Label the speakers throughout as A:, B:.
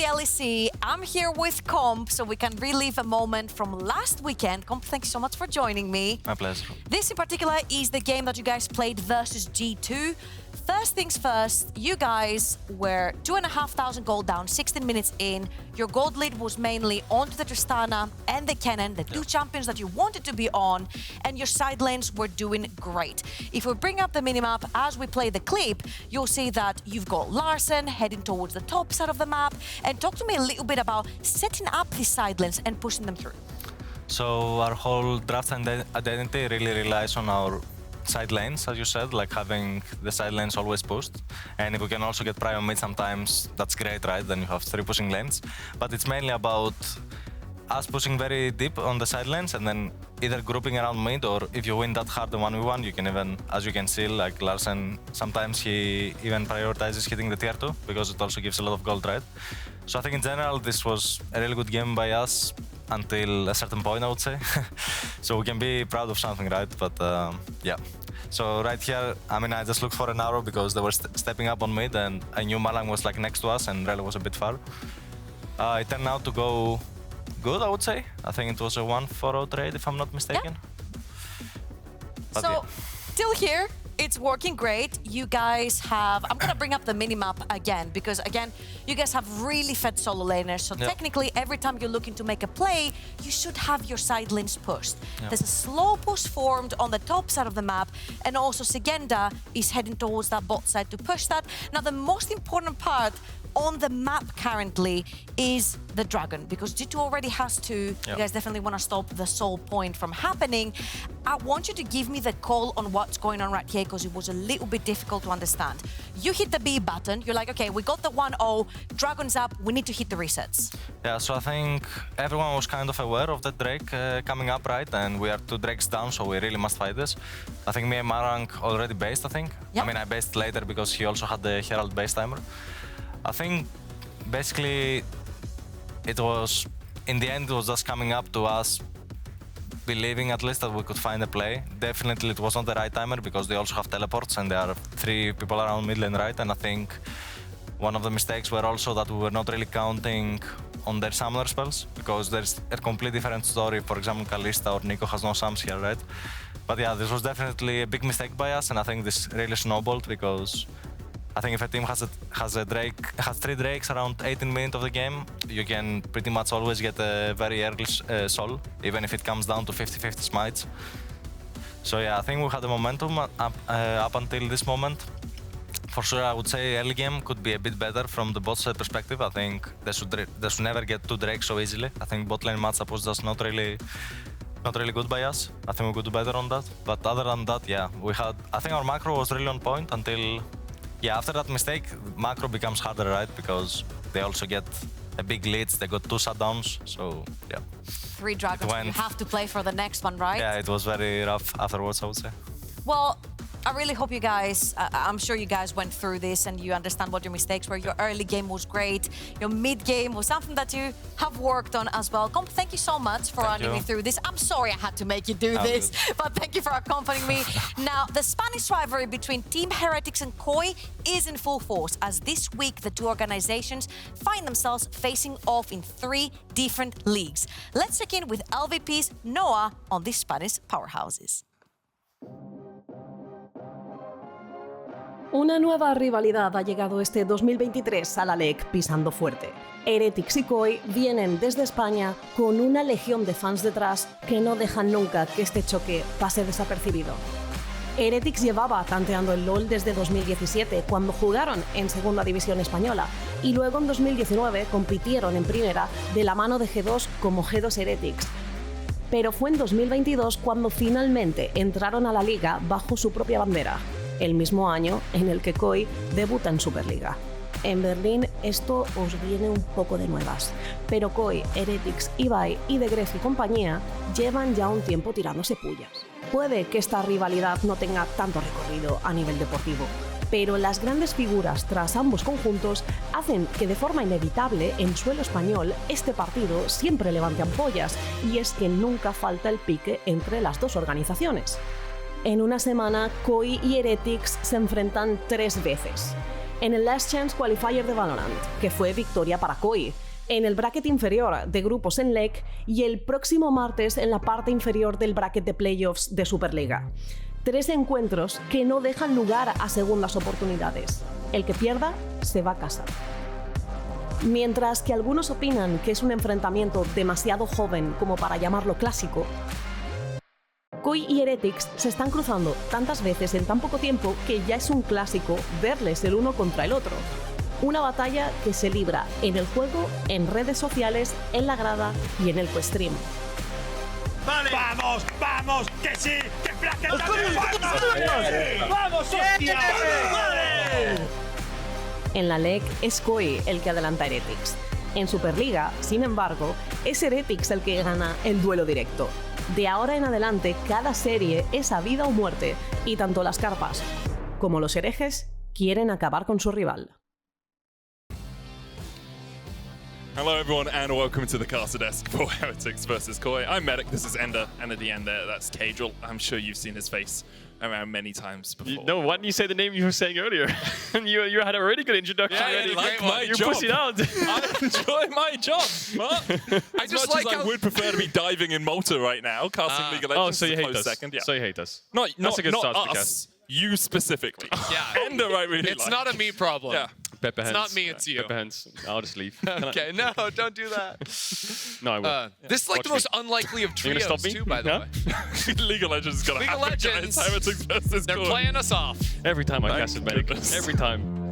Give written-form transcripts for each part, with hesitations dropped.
A: the LEC. I'm here with Comp, so we can relive a moment from last weekend. Comp, thanks so much for joining me.
B: My pleasure.
A: This in particular is the game that you guys played versus G2. First things first, you guys were 2,500 gold down, 16 minutes in. Your gold lead was mainly onto the Tristana and the Kennen, the two champions that you wanted to be on, and your side lanes were doing great. If we bring up the minimap as we play the clip, you'll see that you've got Larssen heading towards the top side of the map. And talk to me a little bit about setting up these side lanes and pushing them through.
B: So our whole draft identity really relies on our side lanes, as you said, like having the side lanes always pushed. And if we can also get prio mid sometimes, that's great, right? Then you have 3 pushing lanes. But it's mainly about us pushing very deep on the side lanes and then either grouping around mid, or if you win that hard the 1v1, you can even, as you can see, like Larssen, sometimes he even prioritizes hitting the tier 2 because it also gives a lot of gold, right? So I think in general, this was a really good game by us until a certain point, I would say. So we can be proud of something, right? But yeah. So right here, I mean, I just looked for an arrow because they were stepping up on mid and I knew Malrang was like next to us and Rell was a bit far. It turned out to go good, I would say. I think it was a 1-4-0 trade, if I'm not mistaken.
A: Yeah.
B: But
A: so,
B: yeah.
A: Still here. It's working great. You guys have... I'm going to bring up the minimap again, because again, you guys have really fed solo laners. So technically, every time you're looking to make a play, you should have your side lanes pushed. There's a slow push formed on the top side of the map, and also Szygenda is heading towards that bot side to push that. Now, the most important part on the map currently is the dragon, because G2 already has 2. You guys definitely want to stop the soul point from happening. I want you to give me the call on what's going on right here, because it was a little bit difficult to understand. You hit the B button, you're like, okay, we got the 1-0, dragon's up, we need to hit the resets.
B: Yeah, so I think everyone was kind of aware of the Drake coming up, right? And we are 2 Drakes down, so we really must fight this. I think me and Malrang already based, I think. I mean, I based later because he also had the Herald base timer. I think basically it was, in the end, it was just coming up to us believing at least that we could find a play. Definitely it was not the right timer because they also have teleports and there are 3 people around mid lane, right? And I think one of the mistakes were also that we were not really counting on their summoner spells, because there's a completely different story. For example, Kalista or Nico has no sums here, right? But yeah, this was definitely a big mistake by us, and I think this really snowballed because I think if a team has 3 Drakes around 18 minutes of the game, you can pretty much always get a very early soul, even if it comes down to 50-50 smites. So yeah, I think we had the momentum up until this moment. For sure, I would say early game could be a bit better from the bot side perspective. I think they should never get 2 Drakes so easily. I think bot lane matchup was just not really good by us. I think we could do better on that. But other than that, yeah, I think our macro was really on point until... Yeah, after that mistake, macro becomes harder, right? Because they also get a big leads, they got 2 shutdowns, so yeah.
A: 3 dragons, you have to play for the next one, right?
B: Yeah, it was very rough afterwards, I would say.
A: Well, I really hope you guys, I'm sure you guys went through this and you understand what your mistakes were. Your early game was great. Your mid game was something that you have worked on as well. Comp, thank you so much for running me through this. I'm sorry I had to make you do this, but thank you for accompanying me. Now, the Spanish rivalry between Team Heretics and Koi is in full force, as this week the 2 organizations find themselves facing off in 3 different leagues. Let's check in with LVP's Noah on these Spanish powerhouses.
C: Una nueva rivalidad ha llegado este 2023 a la LEC pisando fuerte. Heretics y Koi vienen desde España con una legión de fans detrás que no dejan nunca que este choque pase desapercibido. Heretics llevaba tanteando el LoL desde 2017, cuando jugaron en Segunda División Española, y luego en 2019 compitieron en Primera de la mano de G2 como G2 Heretics. Pero fue en 2022 cuando finalmente entraron a la liga bajo su propia bandera, el mismo año en el que Koi debuta en Superliga. En Berlín esto os viene un poco de nuevas, pero Koi, Heretics, Ibai y De Gref y compañía llevan ya un tiempo tirándose pullas. Puede que esta rivalidad no tenga tanto recorrido a nivel deportivo, pero las grandes figuras tras ambos conjuntos hacen que de forma inevitable en suelo español este partido siempre levante ampollas, y es que nunca falta el pique entre las 2 organizaciones. En una semana, Koi y Heretics se enfrentan 3 veces. en el Last Chance Qualifier de Valorant, que fue victoria para Koi, en el bracket inferior de grupos en LEC y el próximo martes en la parte inferior del bracket de playoffs de Superliga. 3 encuentros que no dejan lugar a segundas oportunidades. El que pierda se va a casa. Mientras que algunos opinan que es un enfrentamiento demasiado joven como para llamarlo clásico, Koi y Heretics se están cruzando tantas veces en tan poco tiempo que ya es un clásico verles el uno contra el otro. Una batalla que se libra en el juego, en redes sociales, en la grada y en el co-stream.
D: ¡Vale! ¡Vamos! ¡Vamos! ¡Que sí! ¡Que Flakked también! ¡Vamos, hostia! ¡Vale!
C: En la LEC es Koi el que adelanta a Heretics. En Superliga, sin embargo, es Heretics el que gana el duelo directo. De ahora en adelante, cada serie es a vida o muerte, y tanto las carpas como los herejes quieren acabar con su rival.
E: Hello everyone and welcome to the caster desk for Heretics versus Koi. I'm Medic, this is Ender, and at the end there, that's Caedrel. I'm sure you've seen his face around many times before.
F: No, why didn't you say the name you were saying earlier? you had a really good introduction.
E: Yeah,
F: already.
E: I like my
F: You're
E: job.
F: pussied out.
E: I enjoy my job, but
G: I just like
E: as I would prefer to be diving in Malta right now, casting League of Legends.
F: Oh, so you
E: is a
F: hate
E: close
F: us.
E: second. Yeah.
F: So you hate us.
E: Not
F: a good start to the
E: us.
F: cast.
E: You specifically.
G: Yeah.
E: Ender, I really
G: It's
E: like.
G: not a me problem.
E: Yeah.
F: Pepper
G: It's
F: hands.
G: not me, it's you.
F: Pepper hands. I'll just leave.
G: Okay, no, don't do that.
F: No, I will.
G: This is like the
F: Watch
G: most unlikely of
F: You're gonna
G: trios,
F: stop me?
G: too, by the
F: No?
G: way.
E: League of Legends is gonna
G: League of
E: happen,
G: Legends.
E: guys. Heretics versus
G: They're
E: Koi.
G: playing us off.
F: Every time I
E: Thank
F: cast it, Medic.
E: goodness.
F: Every time.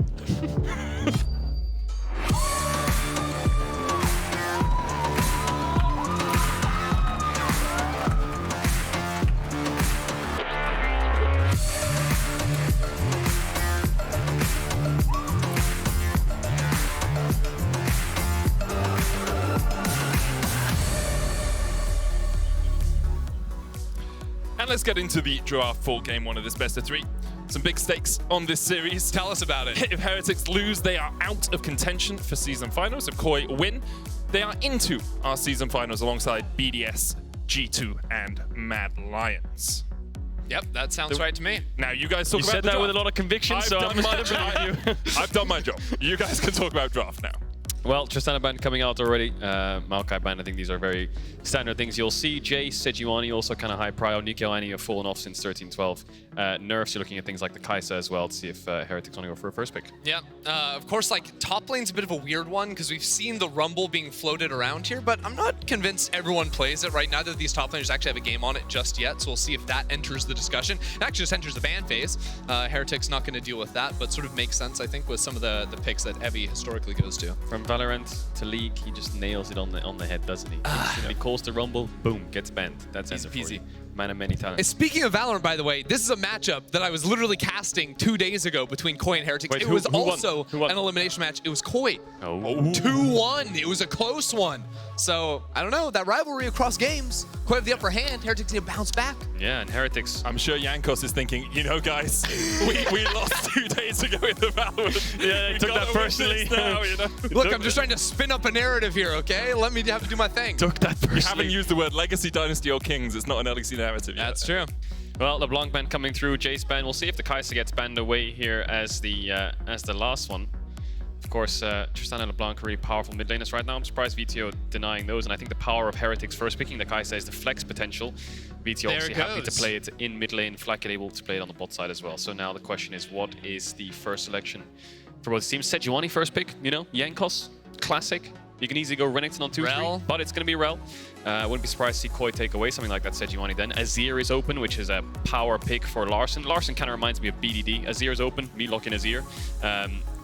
E: And let's get into the draft for game 1 of this best of 3. Some big stakes on this series.
G: Tell us about it.
E: If Heretics lose, they are out of contention for season finals. If Koi win, they are into our season finals alongside BDS, G2, and Mad Lions.
G: Yep, that sounds right to me.
E: Now, you guys talk
F: You
E: about
F: said
E: the
F: that
E: draft.
F: with a lot of conviction, so I'm
E: my
F: just gonna believe you.
E: I've done my job. You guys can talk about draft now.
F: Well, Tristana ban coming out already. Maokai ban, I think these are very standard things you'll see. Jay, Sejuani, also kind of high prio. Nikioani have fallen off since 13-12. Nerfs, you're looking at things like the Kaisa as well to see if Heretics want to go for a first pick.
G: Yeah, of course, like, top lane's a bit of a weird one because we've seen the Rumble being floated around here, but I'm not convinced everyone plays it, right? Neither of these top laners actually have a game on it just yet, so we'll see if that enters the discussion. It actually just enters the ban phase. Heretics not going to deal with that, but sort of makes sense, I think, with some of the picks that Evie historically goes to.
F: From Valorant to League, he just nails it on the head, doesn't he? He calls the Rumble, boom, gets banned. That's
G: Easy
F: Ender for
G: peasy.
F: you. Man of many talents.
G: And speaking of Valorant, by the way, this is a matchup that I was literally casting 2 days ago between Koi and Heretics.
F: Wait,
G: it
F: who
G: was
F: won?
G: also
F: Who won?
G: an elimination match. It was Koi.
F: Oh.
G: 2-1. It was a close one. So, I don't know, that rivalry across games. Koi have the upper hand. Heretics need to bounce back.
F: Yeah, and Heretics.
E: I'm sure Jankos is thinking, you know, guys, we lost 2 days ago in the Valorant.
F: Yeah, they took that personally.
E: Now, you know?
G: Look, I'm just trying to spin up a narrative here, okay? Let me have to do my thing.
F: Took that
E: You
F: personally.
E: haven't used the word Legacy, Dynasty, or Kings. It's not an LEC narrative yet.
G: That's true.
F: Well, LeBlanc ban coming through, Jace ban. We'll see if the Kaisa gets banned away here as the last one. Of course, Tristana and LeBlanc are really powerful mid laners right now. I'm surprised Vetheo denying those, and I think the power of Heretics first picking the Kaisa is the flex potential. Vetheo
G: There
F: obviously
G: it
F: happy to
G: goes.
F: play it in mid lane, Flakked able to play it on the bot side as well. So now the question is, what is the first selection for both teams? Sejuani first pick, you know, Jankos, classic. You can easily go Renekton on 2-3,
G: Rell.
F: but it's going to be Rell. Wouldn't be surprised to see Koi take away something like that Sejuani then. Azir is open, which is a power pick for Larssen. Larssen kind of reminds me of BDD. Azir is open, me lock in Azir.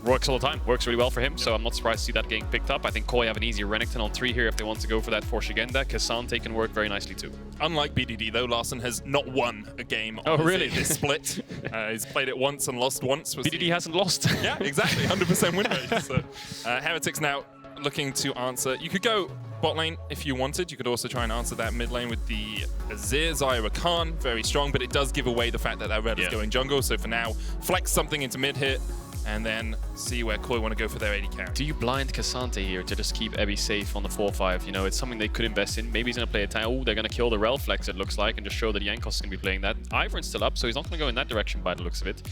F: Works all the time, works really well for him, so I'm not surprised to see that getting picked up. I think Koi have an easier Renekton on 3 here if they want to go for that for Szygenda. Caedrel can work very nicely too.
E: Unlike BDD, though, Larssen has not won a game
F: Oh,
E: on
F: really?
E: this split. He's played it once and lost once.
F: BDD hasn't lost.
E: Yeah, exactly. 100% win rate. So, Heretics now looking to answer. You could go bot lane if you wanted. You could also try and answer that mid lane with the Azir, Xayah, Rakan. Very strong, but it does give away the fact that Rell is going jungle. So for now, flex something into mid here and then see where Koi want to go for their AD carry.
F: Do you blind Caedrel here to just keep Abby safe on the 4-5? You know, it's something they could invest in. Maybe he's going to play a time. Oh, they're going to kill the Rell flex, it looks like, and just show that Jankos is going to be playing that. Ivern's still up, so he's not going to go in that direction by the looks of it.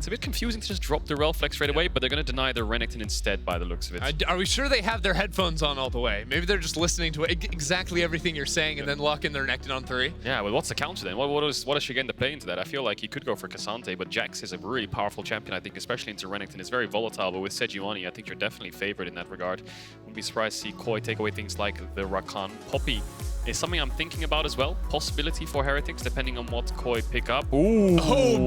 F: It's a bit confusing to just drop the Rell flex straight away, but they're going to deny the Renekton instead by the looks of it.
G: Are we sure they have their headphones on all the way? Maybe they're just listening to exactly everything you're saying and then lock in their Renekton on 3?
F: Yeah, well, what's the counter then? What does Szygenda play into that? I feel like he could go for Cassante, but Jax is a really powerful champion, I think, especially into Renekton. It's very volatile, but with Sejuani, I think you're definitely favored in that regard. Wouldn't be surprised to see Koi take away things like the Rakan. Poppy is something I'm thinking about as well. Possibility for Heretics, depending on what Koi pick up. Ooh,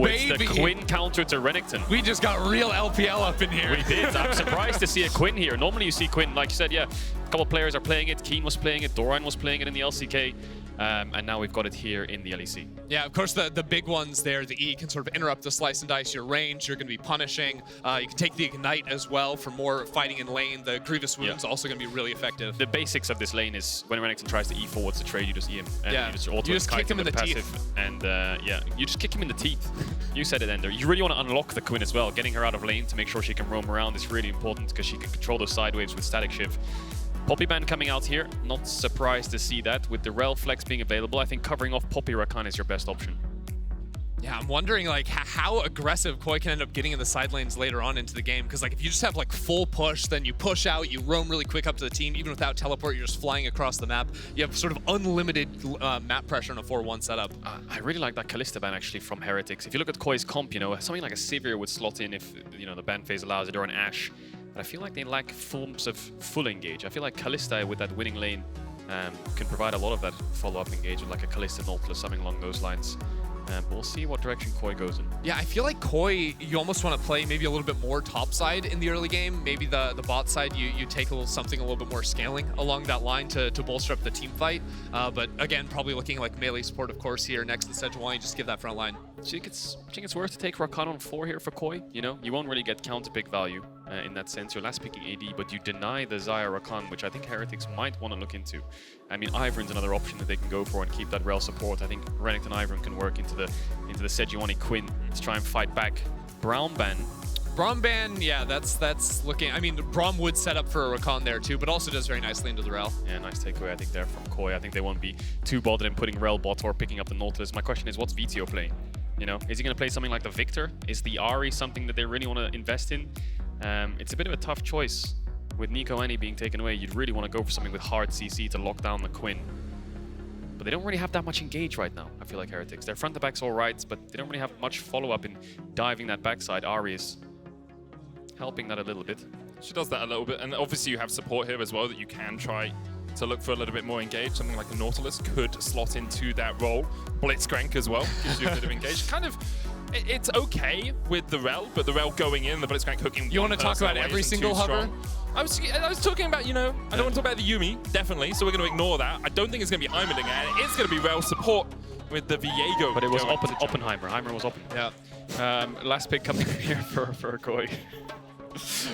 F: it's the Quinn counter to Renekton.
G: We just got real LPL up in here.
F: We did. I'm surprised to see a Quinn here. Normally you see Quinn, like you said, yeah, a couple of players are playing it. Keen was playing it, Doran was playing it in the LCK. And now we've got it here in the LEC.
G: Yeah, of course, the big ones there, the E can sort of interrupt the slice and dice your range. You're going to be punishing. You can take the Ignite as well for more fighting in lane. The Grievous Wound's also going to be really effective.
F: The basics of this lane is when Renekton tries to E forwards to trade, you just E him. And you just
G: kick him in the
F: passive,
G: teeth.
F: And yeah, you just kick him in the teeth. You said it, Ender. You really want to unlock the Quinn as well. Getting her out of lane to make sure she can roam around is really important because she can control those side waves with Static Shiv. Poppy ban coming out here, not surprised to see that. With the Rell flex being available, I think covering off Poppy Rakan is your best option.
G: Yeah, I'm wondering like how aggressive Koi can end up getting in the side lanes later on into the game. Because like if you just have like full push, then you push out, you roam really quick up to the team, even without teleport, you're just flying across the map. You have sort of unlimited map pressure in a 4-1 setup.
F: I really like that Kalista ban actually from Heretics. If you look at Koi's comp, you know, something like a Sivir would slot in if, you know, the ban phase allows it, or an Ashe. But I feel like they lack forms of full engage. I feel like Kalista with that winning lane can provide a lot of that follow-up engage with like a Kalista Nautilus, something along those lines. But we'll see what direction Koi goes in.
G: Yeah, I feel like Koi, you almost want to play maybe a little bit more top side in the early game. Maybe the bot side, you take something a little bit more scaling along that line to bolster up the team fight. But again, probably looking like melee support, of course, here next to Sejuani, just give that front line.
F: Do you think it's worth to take Rakan on 4 here for Koi? You know, you won't really get counter pick value in that sense. You're last picking AD, but you deny the Xayah Rakan, which I think Heretics might want to look into. I mean, Ivern's another option that they can go for and keep that Rell support. I think Renekton Ivern can work into the Sejuani Quinn to try and fight back. Braum ban, yeah, that's looking. I mean, Braum would set up for a Rakan there too, but also does very nicely into the Rell. Yeah, nice takeaway, I think, there from Koi. I think they won't be too bothered in putting Rell bot or picking up the Nautilus. My question is, what's Vetheo playing? You know, is he going to play something like the Victor? Is the Ahri something that they really want to invest in? It's a bit of a tough choice. With Nico Annie being taken away, you'd really want to go for something with hard CC to lock down the Quinn. But they don't really have that much engage right now, I feel like Heretics. Their front to back's all right, but they don't really have much follow-up in diving that backside. Ahri is helping that a little bit.
E: She does that a little bit, and obviously you have support here as well that you can try to look for a little bit more engage. Something like a Nautilus could slot into that role. Blitzcrank as well gives you a bit of engage. Kind of, it's okay with the Rell, but the Rell going in, the Blitzcrank hooking.
G: You want to talk about every single hover?
E: I was talking about, you know, I don't want to talk about the Yuumi, definitely, so we're going to ignore that. I don't think it's going to be Heimerdinger, and it's going to be Rell support with the Viego.
F: But it was Oppenheimer. Heimer was open.
G: Yeah.
F: Last pick coming here for Koi.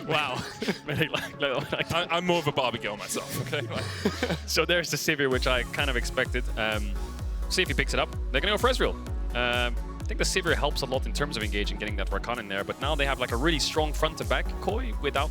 G: Wow.
E: I'm more of a Barbie girl myself, okay?
F: So there's the Sivir, which I kind of expected. See if he picks it up. They're going to go for Ezreal. I think the Sivir helps a lot in terms of engaging, getting that Rakan in there, but now they have like a really strong front to back Koi without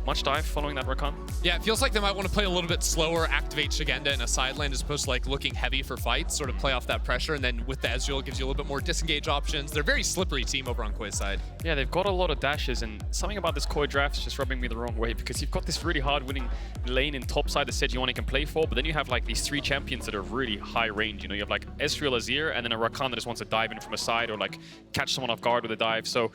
F: much dive following that Rakan.
G: Yeah, it feels like they might want to play a little bit slower, activate Szygenda in a side lane as opposed to like looking heavy for fights, sort of play off that pressure, and then with the Ezreal, it gives you a little bit more disengage options. They're a very slippery team over on Koi's side.
F: Yeah, they've got a lot of dashes, and something about this Koi draft is just rubbing me the wrong way, because you've got this really hard winning lane in top side that Sejuani can play for, but then you have like these 3 champions that are really high range. You know, you have like Ezreal, Azir, and then a Rakan that just wants to dive in from a side or like catch someone off guard with a dive. So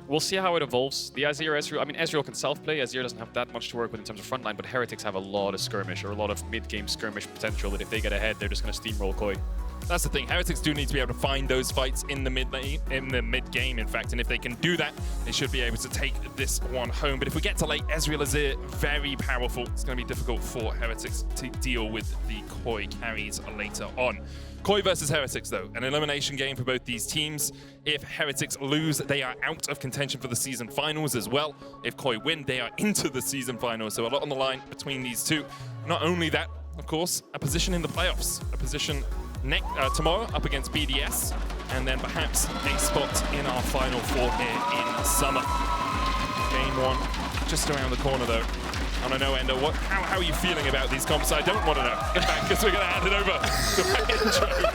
F: we'll see how it evolves. The Ezreal, I mean, Ezreal can self-play. Azir doesn't have that much to work with in terms of frontline, but Heretics have a lot of skirmish or a lot of mid-game skirmish potential that if they get ahead, they're just going to steamroll Koi.
E: That's the thing. Heretics do need to be able to find those fights in the mid-game, in fact, and if they can do that, they should be able to take this one home. But if we get to late, Ezreal Azir, very powerful. It's going to be difficult for Heretics to deal with the Koi carries later on. Koi versus Heretics, though, an elimination game for both these teams. If Heretics lose, they are out of contention for the season finals as well. If Koi win, they are into the season finals. So a lot on the line between these two. Not only that, of course, a position in the playoffs, a position tomorrow up against BDS, and then perhaps a spot in our Final Four here in summer. Game 1 just around the corner, though. And I know, Endo, how are you feeling about these comps? I don't want to know, in fact, because we're going to hand it over to Andrew.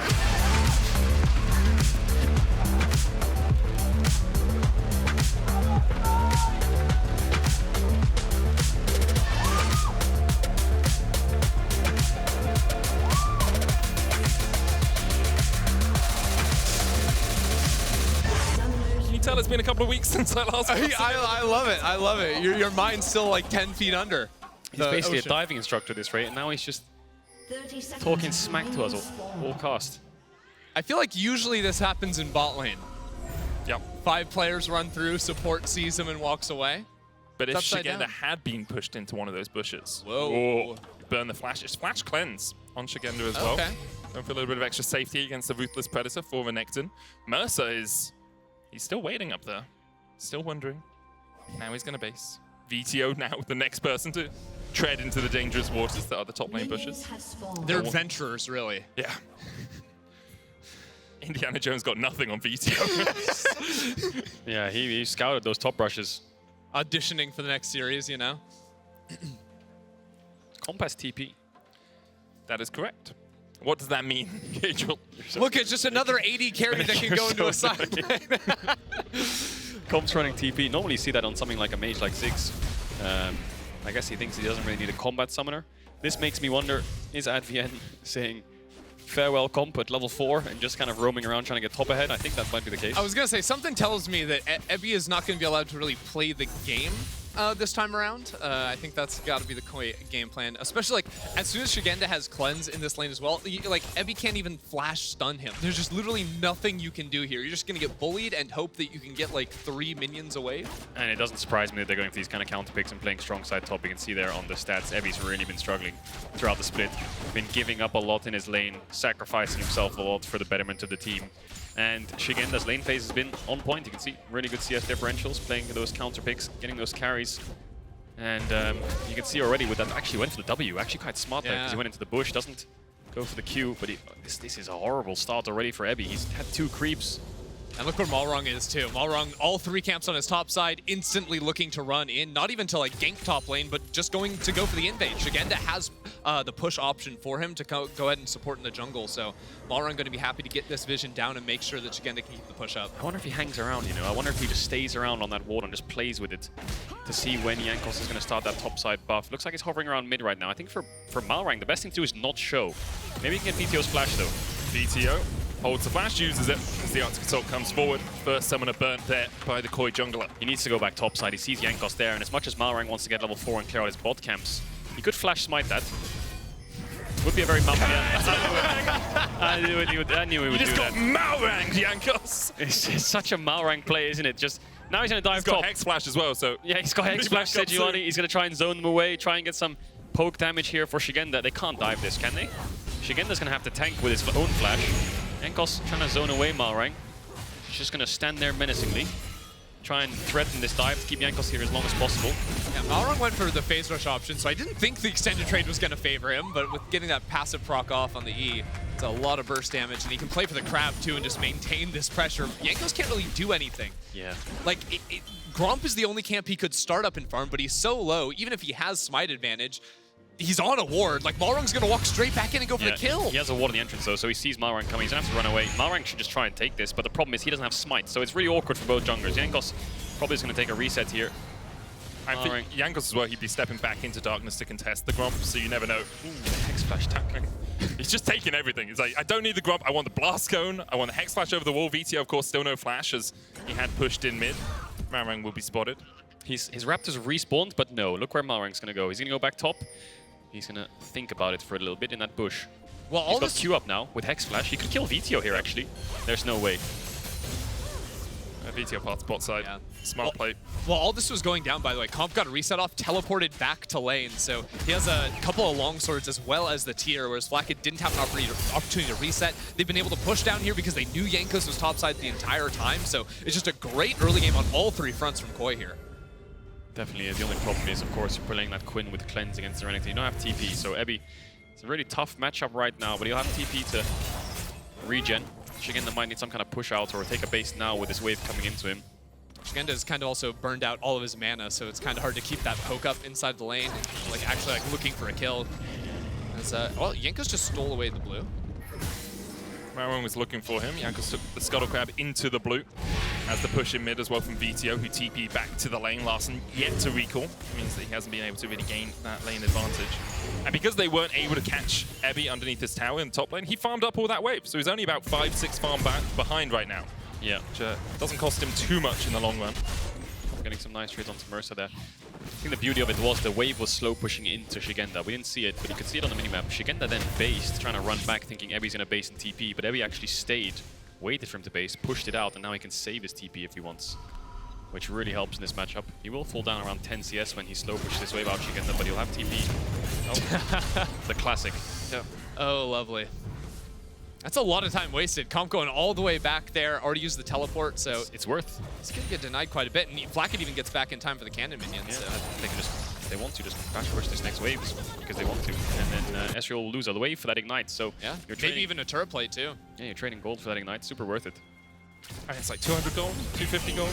E: tell it's been a couple of weeks since I last
G: I love it. I love it. Your mind's still like 10 feet under.
F: He's basically a diving instructor at this rate, and now he's just talking smack to us all cast.
G: I feel like usually this happens in bot lane.
E: Yep.
G: 5 players run through, support sees him and walks away.
E: But if
G: Upside
E: Szygenda
G: down.
E: had been pushed into one of those bushes,
G: Whoa.
E: burn the flash. It's flash cleanse on Szygenda as well.
G: Okay.
E: Going for a little bit of extra safety against the Ruthless Predator for Renekton. Mersa he's still waiting up there. Still wondering. Now he's going to base. Vetheo now the next person to tread into the dangerous waters that are the top lane bushes.
G: They're adventurers, really.
E: Yeah. Indiana Jones got nothing on Vetheo.
F: Yeah, he scouted those top brushes.
G: Auditioning for the next series, you know?
F: Compass TP.
E: That is correct. What does that mean, Caedrel?
G: Look, it's just another AD carry that can go into a side lane.
F: Comp's running TP. Normally you see that on something like a mage like Ziggs. I guess he thinks he doesn't really need a combat summoner. This makes me wonder, is Advienne saying farewell comp at level 4 and just kind of roaming around trying to get top ahead? I think that might be the case.
G: I was going to say, something tells me that Ebby is not going to be allowed to really play the game this time around. I think that's got to be the game plan, especially like as soon as Szygenda has cleanse in this lane as well, like Ebby can't even flash stun him. There's just literally nothing you can do here. You're just going to get bullied and hope that you can get like 3 minions away.
F: And it doesn't surprise me that they're going for these kind of counter picks and playing strong side top. You can see there on the stats, Ebby's really been struggling throughout the split. Been giving up a lot in his lane, sacrificing himself a lot for the betterment of the team. And Szygenda's lane phase has been on point. You can see really good CS differentials, playing those counter picks, getting those carries. And you can see already with that, actually went for the W. Actually quite smart there, because he went into the bush, doesn't go for the Q. But this is a horrible start already for Ebby. He's had 2 creeps.
G: And look where Malrang is too. Malrang, all 3 camps on his top side, instantly looking to run in. Not even to like gank top lane, but just going to go for the invade. Szygenda has the push option for him to go ahead and support in the jungle. So Malrang going to be happy to get this vision down and make sure that Szygenda can keep the push up.
F: I wonder if he hangs around, you know. I wonder if he just stays around on that ward and just plays with it to see when Jankos is going to start that top side buff. Looks like he's hovering around mid right now. I think for Malrang, the best thing to do is not show. Maybe he can get Vetheo's flash though.
E: Vetheo holds the flash, uses it as the Arctic Assault comes forward. First summoner burnt there by the Koi jungler.
F: He needs to go back top side. He sees Jankos there, and as much as Malrang wants to get level 4 and clear out his bot camps, he could flash smite that. Would be a very I knew he would do that.
E: You just got Malrang, Jankos!
F: It's such a Malrang play, isn't it? Just now he's going to dive top.
E: He's got Hex Flash as well, so...
F: Yeah, he's got Hex Flash, Sejuani. He's going to try and zone them away, try and get some poke damage here for Szygenda. They can't dive this, can they? Szygenda's going to have to tank with his own flash. Jankos trying to zone away Malrang. He's just going to stand there menacingly. Try and threaten this dive to keep Jankos here as long as possible.
G: Yeah, Malrang went for the phase rush option, so I didn't think the extended trade was going to favor him, but with getting that passive proc off on the E, it's a lot of burst damage, and he can play for the crab too and just maintain this pressure. Jankos can't really do anything.
F: Yeah.
G: Like, Gromp is the only camp he could start up and farm, but he's so low, even if he has smite advantage, he's on a ward. Like, Malrang's going to walk straight back in and go for the kill.
F: He has a ward in the entrance, though, so he sees Malrang coming. He's going to have to run away. Malrang should just try and take this, but the problem is he doesn't have smite, so it's really awkward for both junglers. Jankos probably is going to take a reset here.
E: I think Jankos as well, he'd be stepping back into darkness to contest the Gromp, so you never know.
F: Ooh, Hex Flash tank.
E: He's just taking everything. He's like, I don't need the Gromp, I want the Blast Cone, I want the Hex Flash over the wall. Vetheo, of course, still no flash, as he had pushed in mid. Malrang will be spotted.
F: His Raptors respawned, but no. Look where Malrang's going to go. He's going to go back top. He's going to think about it for a little bit in that bush.
G: Well,
F: he's got Q up now with Hex Flash. He could kill Vetheo here, actually. There's no way.
E: Vetheo path bot side. Yeah. Smart play.
G: Well, all this was going down, by the way. Comp got a reset off, teleported back to lane, so he has a couple of longswords as well as the tier, whereas Flakked didn't have an opportunity to reset. They've been able to push down here because they knew Jankos was topside the entire time, so it's just a great early game on all 3 fronts from Koi here.
F: Definitely. The only problem is, of course, you're playing that Quinn with cleanse against the Renekton. You don't have TP, so Ebby, it's a really tough matchup right now, but he'll have TP to regen. Szygenda might need some kind of push out or take a base now with this wave coming into him.
G: Szygenda has kind of also burned out all of his mana, so it's kind of hard to keep that poke up inside the lane, like actually like looking for a kill. As, well, Jankos just stole away the blue.
E: Malrang was looking for him. Jankos took the Scuttle Crab into the blue. As the push in mid as well from Vetheo, who TP'd back to the lane. Larssen yet to recall. It means that he hasn't been able to really gain that lane advantage. And because they weren't able to catch Ebby underneath this tower in the top lane, he farmed up all that wave. So he's only about 5-6 farm back behind right now.
F: Yeah.
E: Which doesn't cost him too much in the long run.
F: Getting some nice trades onto Mersa there. I think the beauty of it was the wave was slow pushing into Szygenda. We didn't see it, but you could see it on the minimap. Szygenda then based, trying to run back, thinking Evi's gonna base in TP, but Evi actually stayed, waited for him to base, pushed it out, and now he can save his TP if he wants, which really helps in this matchup. He will fall down around 10 CS when he slow pushes this wave out Szygenda, but he'll have TP. Oh. The classic.
G: Yeah. Oh, lovely. That's a lot of time wasted. Comp going all the way back there, already used the teleport, so
F: it's worth.
G: He's gonna get denied quite a bit, and Flakked even gets back in time for the cannon minions.
F: Yeah,
G: so.
F: they can just, if they want to, just crash push this next wave because they want to, and then Ezreal will lose all the way for that ignite. So
G: yeah,
F: you're
G: maybe even a turret play too.
F: Yeah, you're trading gold for that ignite. Super worth it.
E: And it's like 200 gold, 250 gold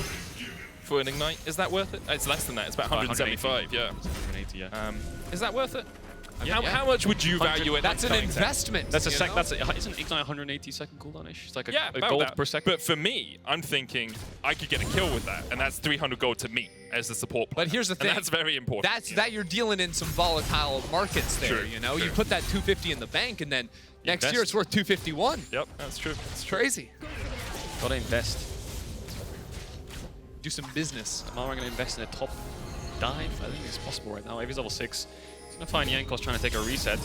E: for an ignite. Is that worth it? It's less than that. It's about 175. Yeah.
F: 180. Yeah.
E: Is that worth it?
F: Yeah,
E: how much would you value it?
G: That's an investment.
F: That's a sec. That's isn't ignite 180 second cooldown-ish? It's like a
E: about
F: gold
E: that.
F: per second.
E: But for me, I'm thinking I could get a kill with that, and that's 300 gold to me as the support player.
G: But here's the thing.
E: And that's very important.
G: That's that you're dealing in some volatile markets there.
E: True,
G: you know,
E: true.
G: you put that 250 in the bank, and then next year it's worth 251.
E: Yep, that's true.
G: It's crazy.
F: Gotta invest.
G: Do some business.
F: Malrang gonna invest in a top dive. I think it's possible right now. Evi's level 6. He's gonna find Jankos trying to take a reset.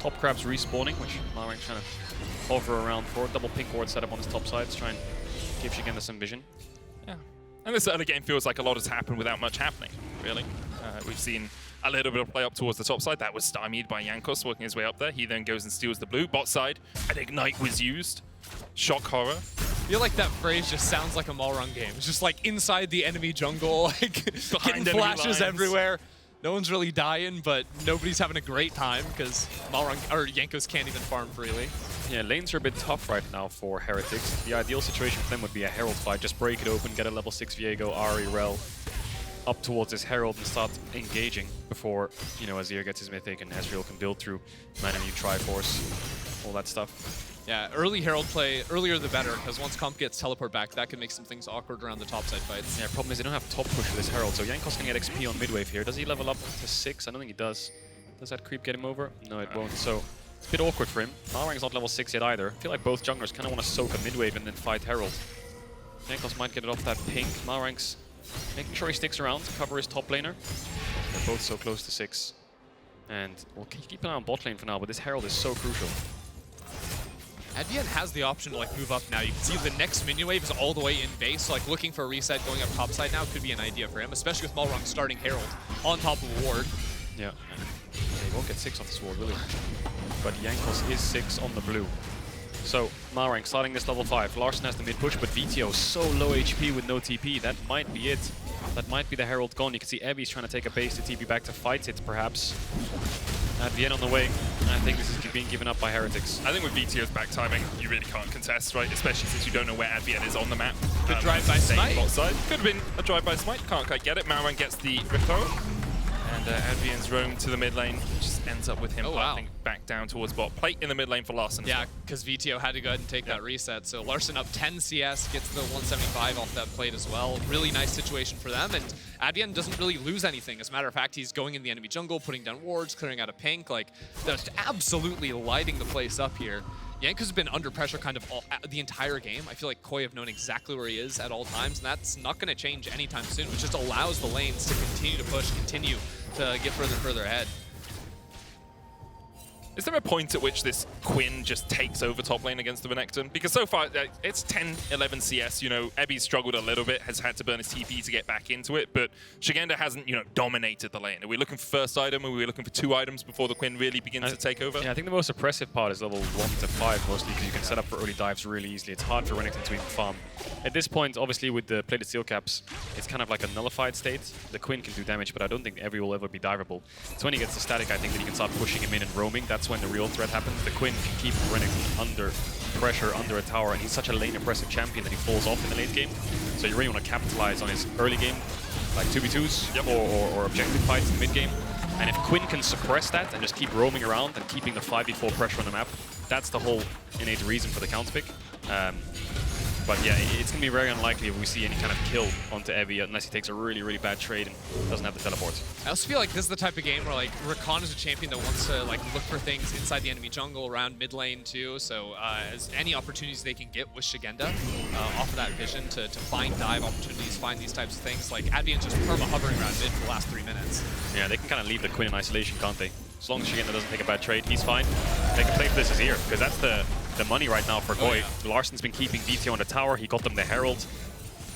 F: Top crabs respawning, which Malrang trying to hover around for. Double pink ward setup on his top side to try and give Szygenda some vision.
E: Yeah. And this early game feels like a lot has happened without much happening, really. We've seen a little bit of play up towards the top side. That was stymied by Jankos working his way up there. He then goes and steals the blue. Bot side, an ignite was used. Shock horror.
G: I feel like that phrase just sounds like a Malrang game. It's just like inside the enemy jungle, like getting flashes everywhere. No one's really dying, but nobody's having a great time because Malrang or Jankos can't even farm freely.
F: Yeah, lanes are a bit tough right now for Heretics. The ideal situation for them would be a Herald fight. Just break it open, get a level 6 Viego, Ahri, Rell up towards this Herald and start engaging before, you know, Azir gets his Mythic and Ezreal can build through Mana Immune Triforce, all that stuff.
G: Yeah, early Herald play, earlier the better, because once Comp gets teleport back, that can make some things awkward around the topside fights.
F: Yeah, problem is they don't have top push for this Herald, so Jankos can get XP on midwave here. Does he level up to 6? I don't think he does. Does that creep get him over? No, it won't. So it's a bit awkward for him. Malrang's not level 6 yet either. I feel like both junglers kind of want to soak a midwave and then fight Herald. Jankos might get it off that pink. Malrang's making sure he sticks around to cover his top laner. They're both so close to 6. And we'll keep an eye on bot lane for now, but this Herald is so crucial.
G: Advienne has the option to like move up now. You can see the next minion wave is all the way in base, so like looking for a reset going up top side now could be an idea for him, especially with Malrang starting Herald on top of a ward.
F: Yeah. He won't get 6 off this ward, will he? But Jankos is 6 on the blue. So Malrang starting this level 5. Larssen has the mid push, but Vetheo so low HP with no TP. That might be it. That might be the Herald gone. You can see Evi's trying to take a base to TP back to fight it, perhaps. Advienne on the way. I think this is being given up by Heretics.
E: I think with Vetheo's back timing, you really can't contest, right? Especially since you don't know where Advienne is on the map.
G: Good drive-by smite.
E: Bot side. Could have been a drive-by smite. Can't quite get it. Malrang gets the Rivalry. And Advienne's roam to the mid lane just ends up with him back down towards bot. Plate in the mid lane for Larssen.
G: Yeah, because Vetheo had to go ahead and take that reset. So Larssen up 10 CS, gets the 175 off that plate as well. Really nice situation for them. And Advienne doesn't really lose anything. As a matter of fact, he's going in the enemy jungle, putting down wards, clearing out a pink. Like, just absolutely lighting the place up here. Jankos has been under pressure kind of the entire game. I feel like Koi have known exactly where he is at all times, and that's not going to change anytime soon, which just allows the lanes to continue to push, continue to get further and further ahead.
E: Is there a point at which this Quinn just takes over top lane against the Renekton? Because so far, it's 10, 11 CS. You know, Ebi's struggled a little bit, has had to burn his TP to get back into it, but Szygenda hasn't, you know, dominated the lane. Are we looking for first item? Are we looking for 2 items before the Quinn really begins to take over?
F: Yeah, I think the most oppressive part is level 1 to 5 mostly, because you can set up for early dives really easily. It's hard for Renekton to even farm. At this point, obviously, with the plated steel caps, it's kind of like a nullified state. The Quinn can do damage, but I don't think Ahri will ever be diveable. It's when he gets the static, I think, that you can start pushing him in and roaming. That's when the real threat happens. The Quinn can keep Renekton under pressure, under a tower, and he's such a lane-oppressive champion that he falls off in the late game. So you really want to capitalize on his early game, like 2v2s or objective fights in mid-game. And if Quinn can suppress that and just keep roaming around and keeping the 5v4 pressure on the map, that's the whole innate reason for the counter pick. But yeah, it's going to be very unlikely if we see any kind of kill onto Evie unless he takes a really, really bad trade and doesn't have the teleports.
G: I also feel like this is the type of game where like Rakan is a champion that wants to like look for things inside the enemy jungle, around mid lane too. So as any opportunities they can get with Szygenda, offer that vision to find dive opportunities, find these types of things. Like Advienne just perma hovering around mid for the last 3 minutes.
F: Yeah, they can kind of leave the Quinn in isolation, can't they? As long as Szygenda doesn't take a bad trade, he's fine. They can play for this Azir, because that's the money right now for Goy. Larssen's been keeping Vetheo on the tower, he got them the Herald.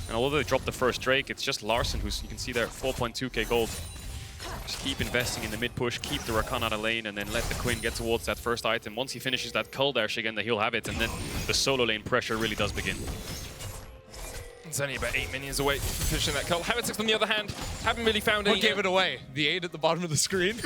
F: And although they dropped the first Drake, it's just Larssen who's, you can see there, 4.2k gold. Just keep investing in the mid push, keep the Rakan out of lane, and then let the Quinn get towards that first item. Once he finishes that cull there, Szygenda, he'll have it, and then the solo lane pressure really does begin.
E: It's only about 8 minions away from finishing that cull. Heretics, on the other hand, haven't really found any...
G: What gave it away? The 8 at the bottom of the screen?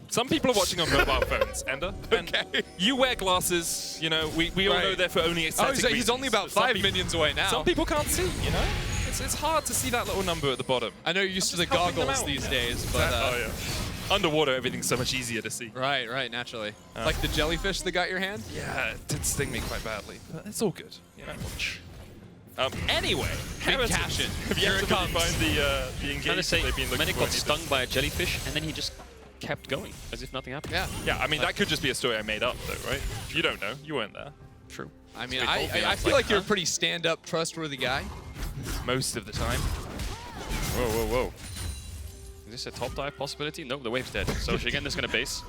E: Some people are watching on mobile phones, Ender.
G: Okay.
E: And you wear glasses, you know, we all know they're for only aesthetic reasons.
G: He's only about 5 minions away now.
E: Some people can't see, you know? It's hard to see that little number at the bottom.
G: I know you're used to the goggles these days, but...
E: oh, yeah. Underwater, everything's so much easier to see.
G: Right, naturally. Like the jellyfish that got your hand?
E: Yeah, it did sting me quite badly, but it's all good, you know? Anyway,
G: big cash in.
E: Here it comes. Find the engagement they've been looking for.
F: Medic got stung by a jellyfish, and then he just kept going, as if nothing happened.
E: Yeah, I mean, that could just be a story I made up, though, right? You don't know. You weren't there.
F: True.
G: I mean, I feel like you're a pretty stand-up, trustworthy guy.
E: Most of the time.
F: Whoa. Is this a top dive possibility? No, the wave's dead. So Szygenda's going to base.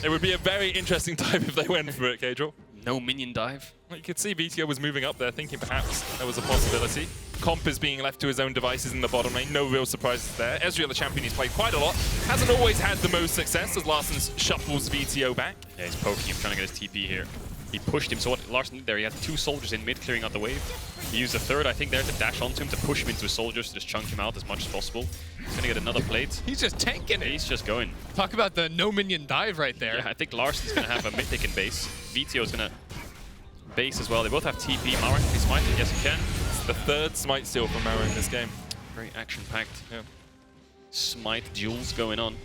E: It would be a very interesting dive if they went for it, Caedrel.
F: No minion dive.
E: You could see Vetheo was moving up there, thinking perhaps there was a possibility. Comp is being left to his own devices in the bottom lane. No real surprises there. Ezreal, the champion he's played quite a lot, hasn't always had the most success as Larssen shuffles Vetheo back.
F: Yeah, he's poking him, trying to get his TP here. He pushed him, so what Larssen did there, he had 2 soldiers in mid clearing out the wave. He used a third, I think, there to dash onto him, to push him into his soldiers, to just chunk him out as much as possible. He's gonna get another plate.
G: He's just tanking it.
F: He's just going.
G: Talk about the no minion dive right there.
F: Yeah, I think Larsen's gonna have a mythic in base. Vethio's gonna base as well. They both have TP. Malrang, can he smite it? Yes, he can.
E: It's the 3rd smite steal from Malrang in this game.
F: Very action-packed. Yeah. Smite duels going on.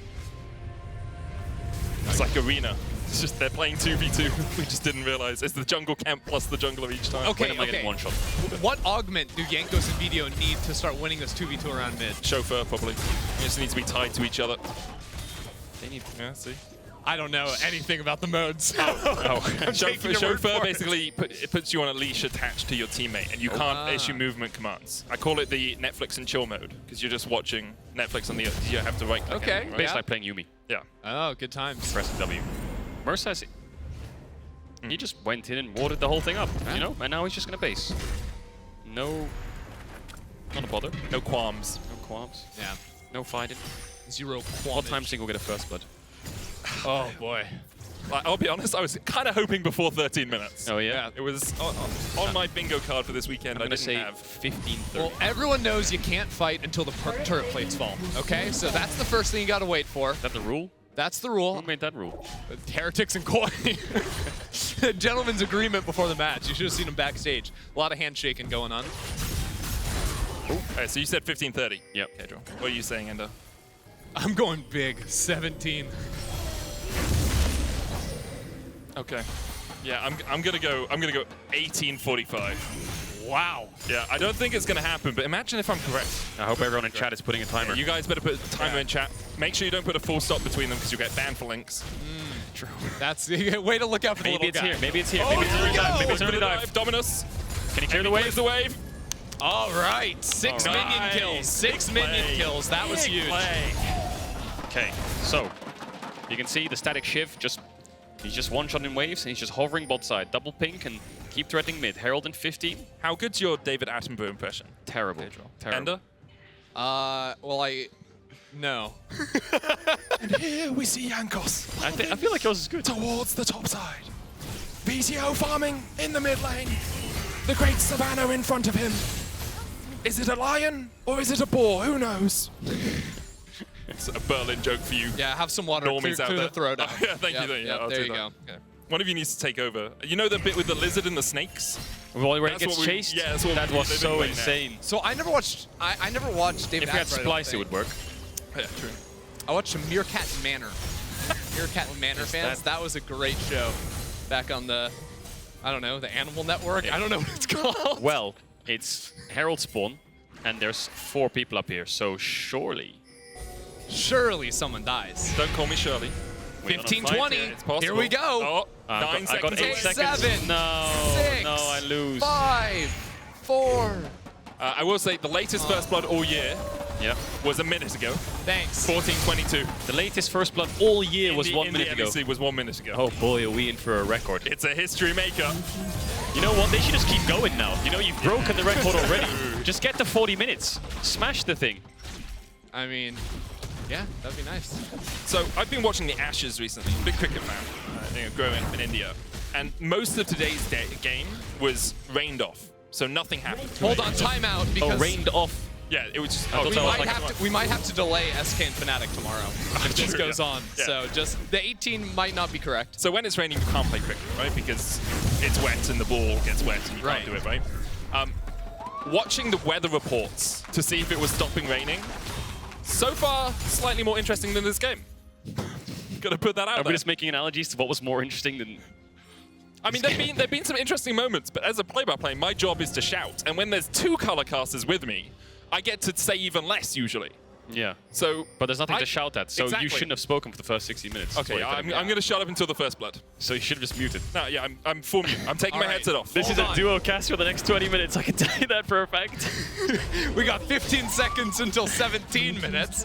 E: It's like Arena. It's just they're playing 2v2. We just didn't realize. It's the jungle camp plus the jungler each time.
G: Okay,
F: When am I getting one shot?
G: What augment do Jankos and Vetheo need to start winning this 2v2 around mid?
E: Chauffeur, probably. You just need to be tied to each other.
F: They need...
E: Yeah, see?
G: I don't know anything about the modes.
E: Chauffeur basically it puts you on a leash attached to your teammate, and you can't issue movement commands. I call it the Netflix and chill mode, because you're just watching Netflix on the... You have to right-click.
G: Okay.
E: Right?
F: Basically like playing Yumi.
E: Yeah.
G: Oh, good times.
F: Pressing W. Mersa has... He just went in and watered the whole thing up, you know? And now he's just going to base. No... Not a bother.
E: No qualms.
F: No qualms.
G: Yeah.
F: No fighting.
G: 0 qualms.
F: What time single get a first blood?
G: Oh, boy.
E: Like, I'll be honest, I was kind of hoping before 13 minutes.
F: Oh, yeah?
E: It was on my bingo card for this weekend.
F: I'm
E: I
F: going to
E: didn't
F: say
E: have
F: 15-30.
G: Well, everyone knows you can't fight until the turret plates fall, okay? So that's the first thing you got to wait for.
F: Is that the rule?
G: That's the rule.
F: Who made that rule?
G: Heretics and Koi. Gentleman's agreement before the match. You should have seen him backstage. A lot of handshaking going on.
E: Alright, so you said 15-30.
F: Yep.
E: Caedrel. What are you saying, Ender?
G: I'm going big. 17.
E: Okay. Yeah, I'm gonna go 18-45.
G: Wow.
E: Yeah, I don't think it's gonna happen, but imagine if I'm correct.
F: I hope everyone in chat is putting a timer.
E: You guys better put a timer in chat. Make sure you don't put a full stop between them because you'll get banned for links.
G: True. That's the way to look out for the little guy.
F: Maybe it's here.
E: Oh,
F: Maybe it's early dive. Maybe it's
E: Maybe
F: early dive.
E: Dominus.
F: Can he clear the wave?
E: The wave.
G: All right. 6 minion kills. 6 minion kills. That was huge.
F: Okay, so you can see the static shift. He's just one-shot in waves, and he's just hovering bot side. Double pink and keep threatening mid. Herald in 15.
E: How good's your David Attenborough impression?
F: Terrible. Terrible.
E: Ender?
G: Well, no.
E: And here we see Jankos.
F: I feel like yours is good.
E: Towards the top side. Vetheo farming in the mid lane. The great savannah in front of him. Is it a lion or is it a boar? Who knows? It's a Berlin joke for you.
G: Yeah, have some water. Clear the throat out.
E: Yeah, thank you.
G: There you go.
E: Okay. One of you needs to take over. You know the bit with the lizard and the snakes?
F: Well, where it gets chased?
E: Yeah, that's what
F: that was so insane.
G: So I never watched. I never watched David.
F: If we had Splice, it would work.
E: Yeah, true.
G: I watched Meerkat Manor. Meerkat Manor fans. That was a great show. Back on the I don't know, the Animal Network? I don't know what it's called.
F: Well, it's Herald spawn, and there's 4 people up here, so surely...
G: Surely someone dies.
E: Don't call me Shirley.
G: 15-20.
E: It's possible.
G: Here we go.
E: Oh, 9
F: I got
E: seconds.
F: 8 seconds.
G: 7,
F: No,
G: 6,
F: no, I lose.
G: 5, 4.
E: I will say the latest First Blood all year was a minute ago.
G: Thanks.
E: 14:22.
F: The latest First Blood all year was 1 minute ago.
E: LEC was 1 minute ago.
F: Oh boy, are we in for a record.
E: It's a history maker.
F: You know what? They should just keep going now. You know, you've broken the record already. Just get to 40 minutes. Smash the thing.
G: I mean, yeah, that'd be nice.
E: So I've been watching the Ashes recently. Big cricket fan, growing up in India. And most of today's game was rained off. So nothing happened.
G: Hold on, timeout, because...
F: rained off.
E: Yeah, it was just...
G: we might have to delay SK and Fnatic tomorrow if this goes on.
E: Yeah.
G: So just, the 18 might not be correct.
E: So when it's raining, you can't play cricket, right? Because it's wet and the ball gets wet and you can't do it, right? Watching the weather reports to see if it was stopping raining, so far, slightly more interesting than this game. Gotta put that out
F: Are
E: there.
F: we just making analogies to what was more interesting than...
E: I mean, there've been some interesting moments, but as a play-by-play, my job is to shout. And when there's 2 color casters with me, I get to say even less usually.
F: Yeah.
E: So,
F: but there's nothing to shout at, so
E: exactly.
F: you shouldn't have spoken for the first 60 minutes.
E: Okay, I'm going to shut up until the First Blood.
F: So you should have just muted.
E: No, yeah, I'm full mute. I'm taking my headset off.
F: This is a duo cast for the next 20 minutes, I can tell you that for a fact.
G: We got 15 seconds until 17 minutes.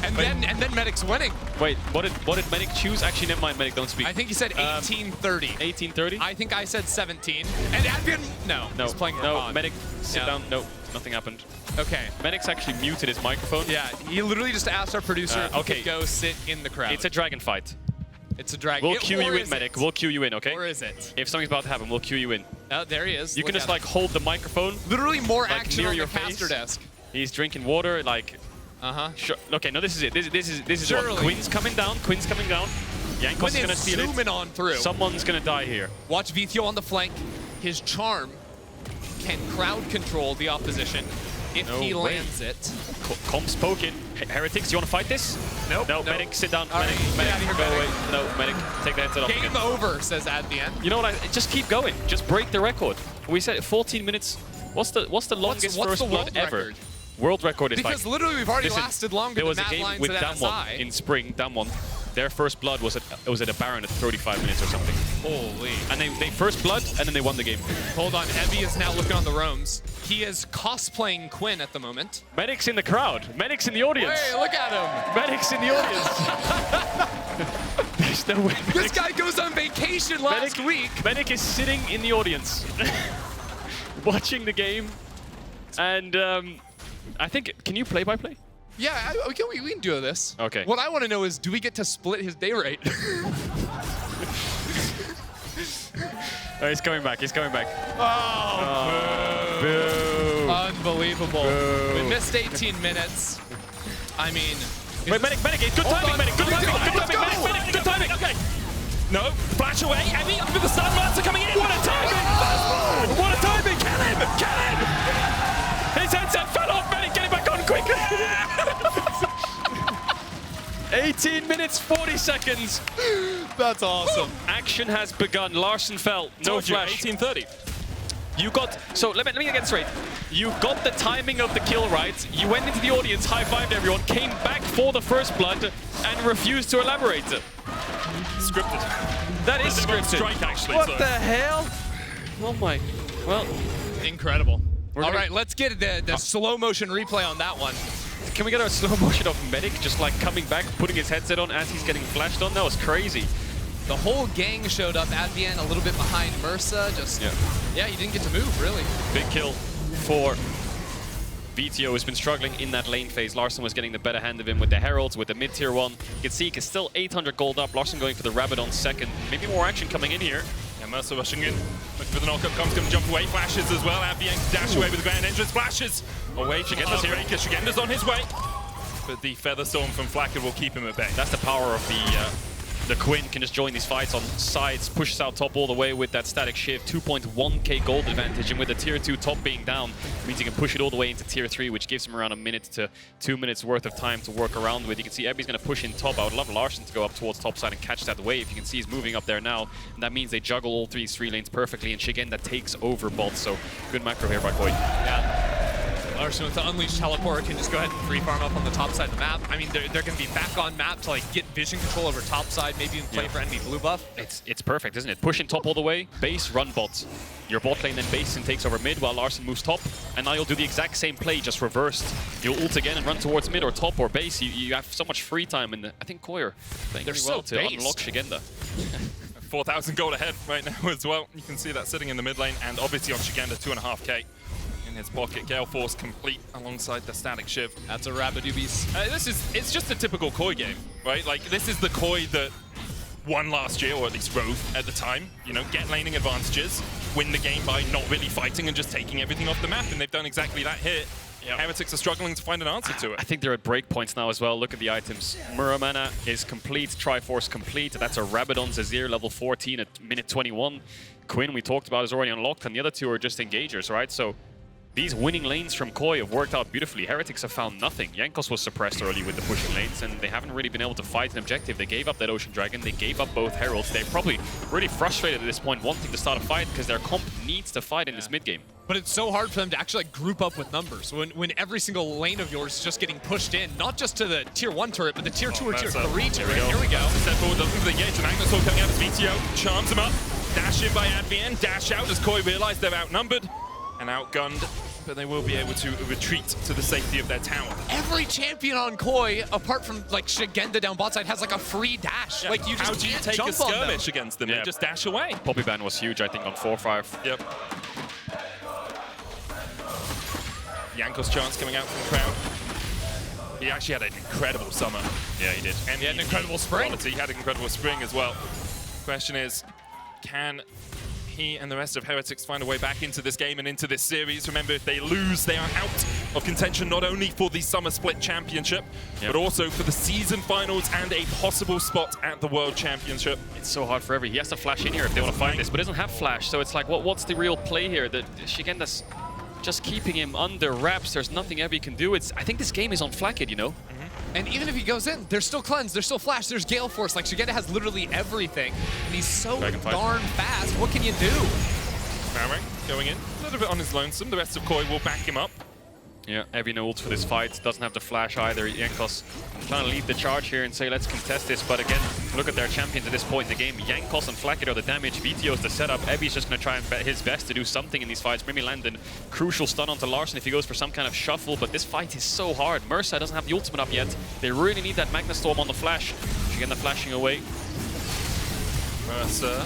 G: And then Medic's winning.
F: Wait, what did Medic choose? Actually, never mind, Medic, don't speak.
G: I think he said 18:30.
F: 18:30?
G: I think I said 17. And Advienne, no, he's playing Rakan.
F: Medic, sit down. No, nothing happened.
G: Okay.
F: Medic's actually muted his microphone.
G: Yeah, he literally just asked our producer if he
F: okay.
G: could go sit in the crowd.
F: It's a dragon fight.
G: It's a dragon.
F: We'll queue you in, Medic. We'll queue you in, okay?
G: Or is it?
F: If something's about to happen, we'll queue you in.
G: Oh, there he is.
F: You can just like hold the microphone.
G: Literally more
F: like,
G: action
F: near
G: on
F: your
G: the caster desk.
F: He's drinking water, like... Sure. Okay, no, this is it. This is what. Queen's coming down. Queen's coming down. Jankos is gonna steal it.
G: zooming on through.
F: Someone's gonna die here.
G: Watch Vetheo on the flank. His charm can crowd control the opposition if he lands it.
F: Comp's poking. Heretics, you want to fight this?
G: Nope.
F: No, Medic, sit down.
G: All
F: Medic,
G: right,
F: Medic,
G: get out of here,
F: go
G: Medic.
F: away. No, Medic, take the headset off again.
G: Game over, says Advienne.
F: You know what? Just keep going. Just break the record. We said 14 minutes. What's the longest
G: what's
F: First
G: the
F: Blood
G: world
F: ever?
G: record?
F: World record is
G: because
F: like...
G: literally we've already lasted longer
F: there was
G: than
F: a
G: Mad
F: game
G: Lions
F: with
G: at
F: Damwon
G: MSI.
F: in spring, Damwon. Their First Blood was at a Baron at 35 minutes or something.
G: Holy.
F: And they First Blood, and then they won the game.
G: Hold on, Evie is now looking on the roams. He is cosplaying Quinn at the moment.
F: Medic's in the crowd. Medic's in the audience.
G: Hey, look at him.
F: Medic's in the audience. There's no way.
G: This guy goes on vacation last week.
F: Medic is sitting in the audience, watching the game. And I think, can you play-by-play?
G: Yeah, we can do this.
F: Okay.
G: What I want to know is, do we get to split his day rate?
F: Oh, he's coming back. He's coming back.
G: Oh,
F: boo.
G: Unbelievable.
F: Boo.
G: We missed 18 minutes. I mean...
F: Wait, Medic, good timing, Medic, good timing, Medic, good timing, okay.
E: No, flash away, Evie, with the stun, Mersa coming in.
F: What a timing! What a timing! Kill him! Kill him! His headset fell off, Medic, get it back on quickly! 18 minutes, 40 seconds.
G: That's awesome.
F: Action has begun. Larssen fell. No flash.
E: 18:30.
F: You got... So, let me get this straight. You got the timing of the kill right. You went into the audience, high-fived everyone, came back for the First Blood, and refused to elaborate.
E: Scripted.
F: That is scripted.
E: Strike, actually,
F: what
E: so.
F: the hell? Oh my... Well...
G: Incredible. All right, let's get the slow motion replay on that one.
F: Can we get a slow motion of Medic just like coming back, putting his headset on as he's getting flashed on? That was crazy.
G: The whole gang showed up. Advienne a little bit behind Mersa. Just yeah, he didn't get to move really.
F: Big kill for Vetheo, has been struggling in that lane phase. Larssen was getting the better hand of him with the Heralds, with the mid-tier one. You can see he's still 800 gold up. Larssen going for the Rabbit on second. Maybe more action coming in here.
E: And Mersa rushing in. Looking for the knockup. Comes going to jump away. Flashes as well. Advienne dash away with the grand entrance. Flashes away. Szygenda's here. Szygenda's on his way. But the Feather Storm from Flakked will keep him at bay.
F: That's the power of the The Quinn can just join these fights on sides, pushes out top all the way with that static shift, 2.1k gold advantage, and with the tier 2 top being down, means he can push it all the way into tier 3, which gives him around a minute to 2 minutes worth of time to work around with. You can see Ebby's going to push in top. I would love Larssen to go up towards top side and catch that wave. You can see he's moving up there now, and that means they juggle all three lanes perfectly, and Szygenda takes over bot, so good macro here by Koi.
G: Yeah. Larssen with the Unleashed Teleport can just go ahead and free farm up on the top side of the map. I mean, they're going to be back on map to like get vision control over top side, maybe even play for enemy blue buff.
F: It's perfect, isn't it? Push in top all the way, base, run bot. Your bot lane then base and takes over mid while Larssen moves top. And now you'll do the exact same play, just reversed. You'll ult again and run towards mid or top or base. You have so much free time, and I think Koi are playing really well to unlock Szygenda.
E: 4,000 gold ahead right now as well. You can see that sitting in the mid lane, and obviously on Szygenda, 2.5k. His pocket, Gale Force complete alongside the static shiv.
G: That's a Rabbidoobies.
E: It's just a typical Koi game, right? Like, this is the Koi that won last year, or at least Rove at the time. You know, get laning advantages, win the game by not really fighting and just taking everything off the map, and they've done exactly that here. Yep. Heretics are struggling to find an answer to it.
F: I think they're at break points now as well. Look at the items. Muramana is complete, Triforce complete. That's a Rabadon's Azir level 14 at minute 21. Quinn, we talked about, is already unlocked, and the other two are just engagers, right? So these winning lanes from Koi have worked out beautifully. Heretics have found nothing. Jankos was suppressed early with the pushing lanes, and they haven't really been able to fight an objective. They gave up that Ocean Dragon, they gave up both Heralds. They're probably really frustrated at this point, wanting to start a fight, because their comp needs to fight in this mid game.
G: But it's so hard for them to actually like, group up with numbers when every single lane of yours is just getting pushed in, not just to the tier 1 turret, but the tier 2 or tier 3 turret. Here we go.
E: Step forward, looking for the engage. Magnuson coming out as Vetheo, charms him up. Dash in by Advienne, dash out as Koi realise they're outnumbered and outgunned, but they will be able to retreat to the safety of their tower.
G: Every champion on Koi, apart from like Szygenda down bot side, has like a free dash.
E: Yeah.
G: Like you just
E: How do you
G: can't
E: take
G: jump
E: a skirmish against them?
F: Yeah.
E: They just dash away.
F: Poppy ban was huge, I think, on 4-5.
E: Yep. Jankos chance coming out from the crowd. He actually had an incredible summer.
F: Yeah, he did.
E: And
G: he had an incredible spring.
E: He had an incredible spring as well. Question is, can he and the rest of Heretics find a way back into this game and into this series? Remember, if they lose, they are out of contention not only for the Summer Split Championship, but also for the season finals and a possible spot at the World Championship.
F: It's so hard for Every. He has to flash in here if they want to fight this, but he doesn't have flash, so it's like, what's the real play here? That Szygenda's just keeping him under wraps. There's nothing Evie can do. I think this game is on Flakked, you know?
G: And even if he goes in, there's still Cleanse, there's still Flash, there's Gale Force. Like, Szygenda has literally everything, and he's so darn fast. What can you do?
E: Malrang going in, a little bit on his lonesome. The rest of Koi will back him up.
F: Yeah, Evie no ult for this fight. Doesn't have the flash either. Jankos trying to lead the charge here and say, let's contest this. But again, look at their champions at this point in the game. Jankos and Flakked are the damage. Vetheo's the setup. Evie's just going to try and bet his best to do something in these fights. Maybe land a crucial stun onto Larssen if he goes for some kind of shuffle. But this fight is so hard. Mersa doesn't have the ultimate up yet. They really need that Magna Storm on the flash. Szygenda flashing away.
E: Mersa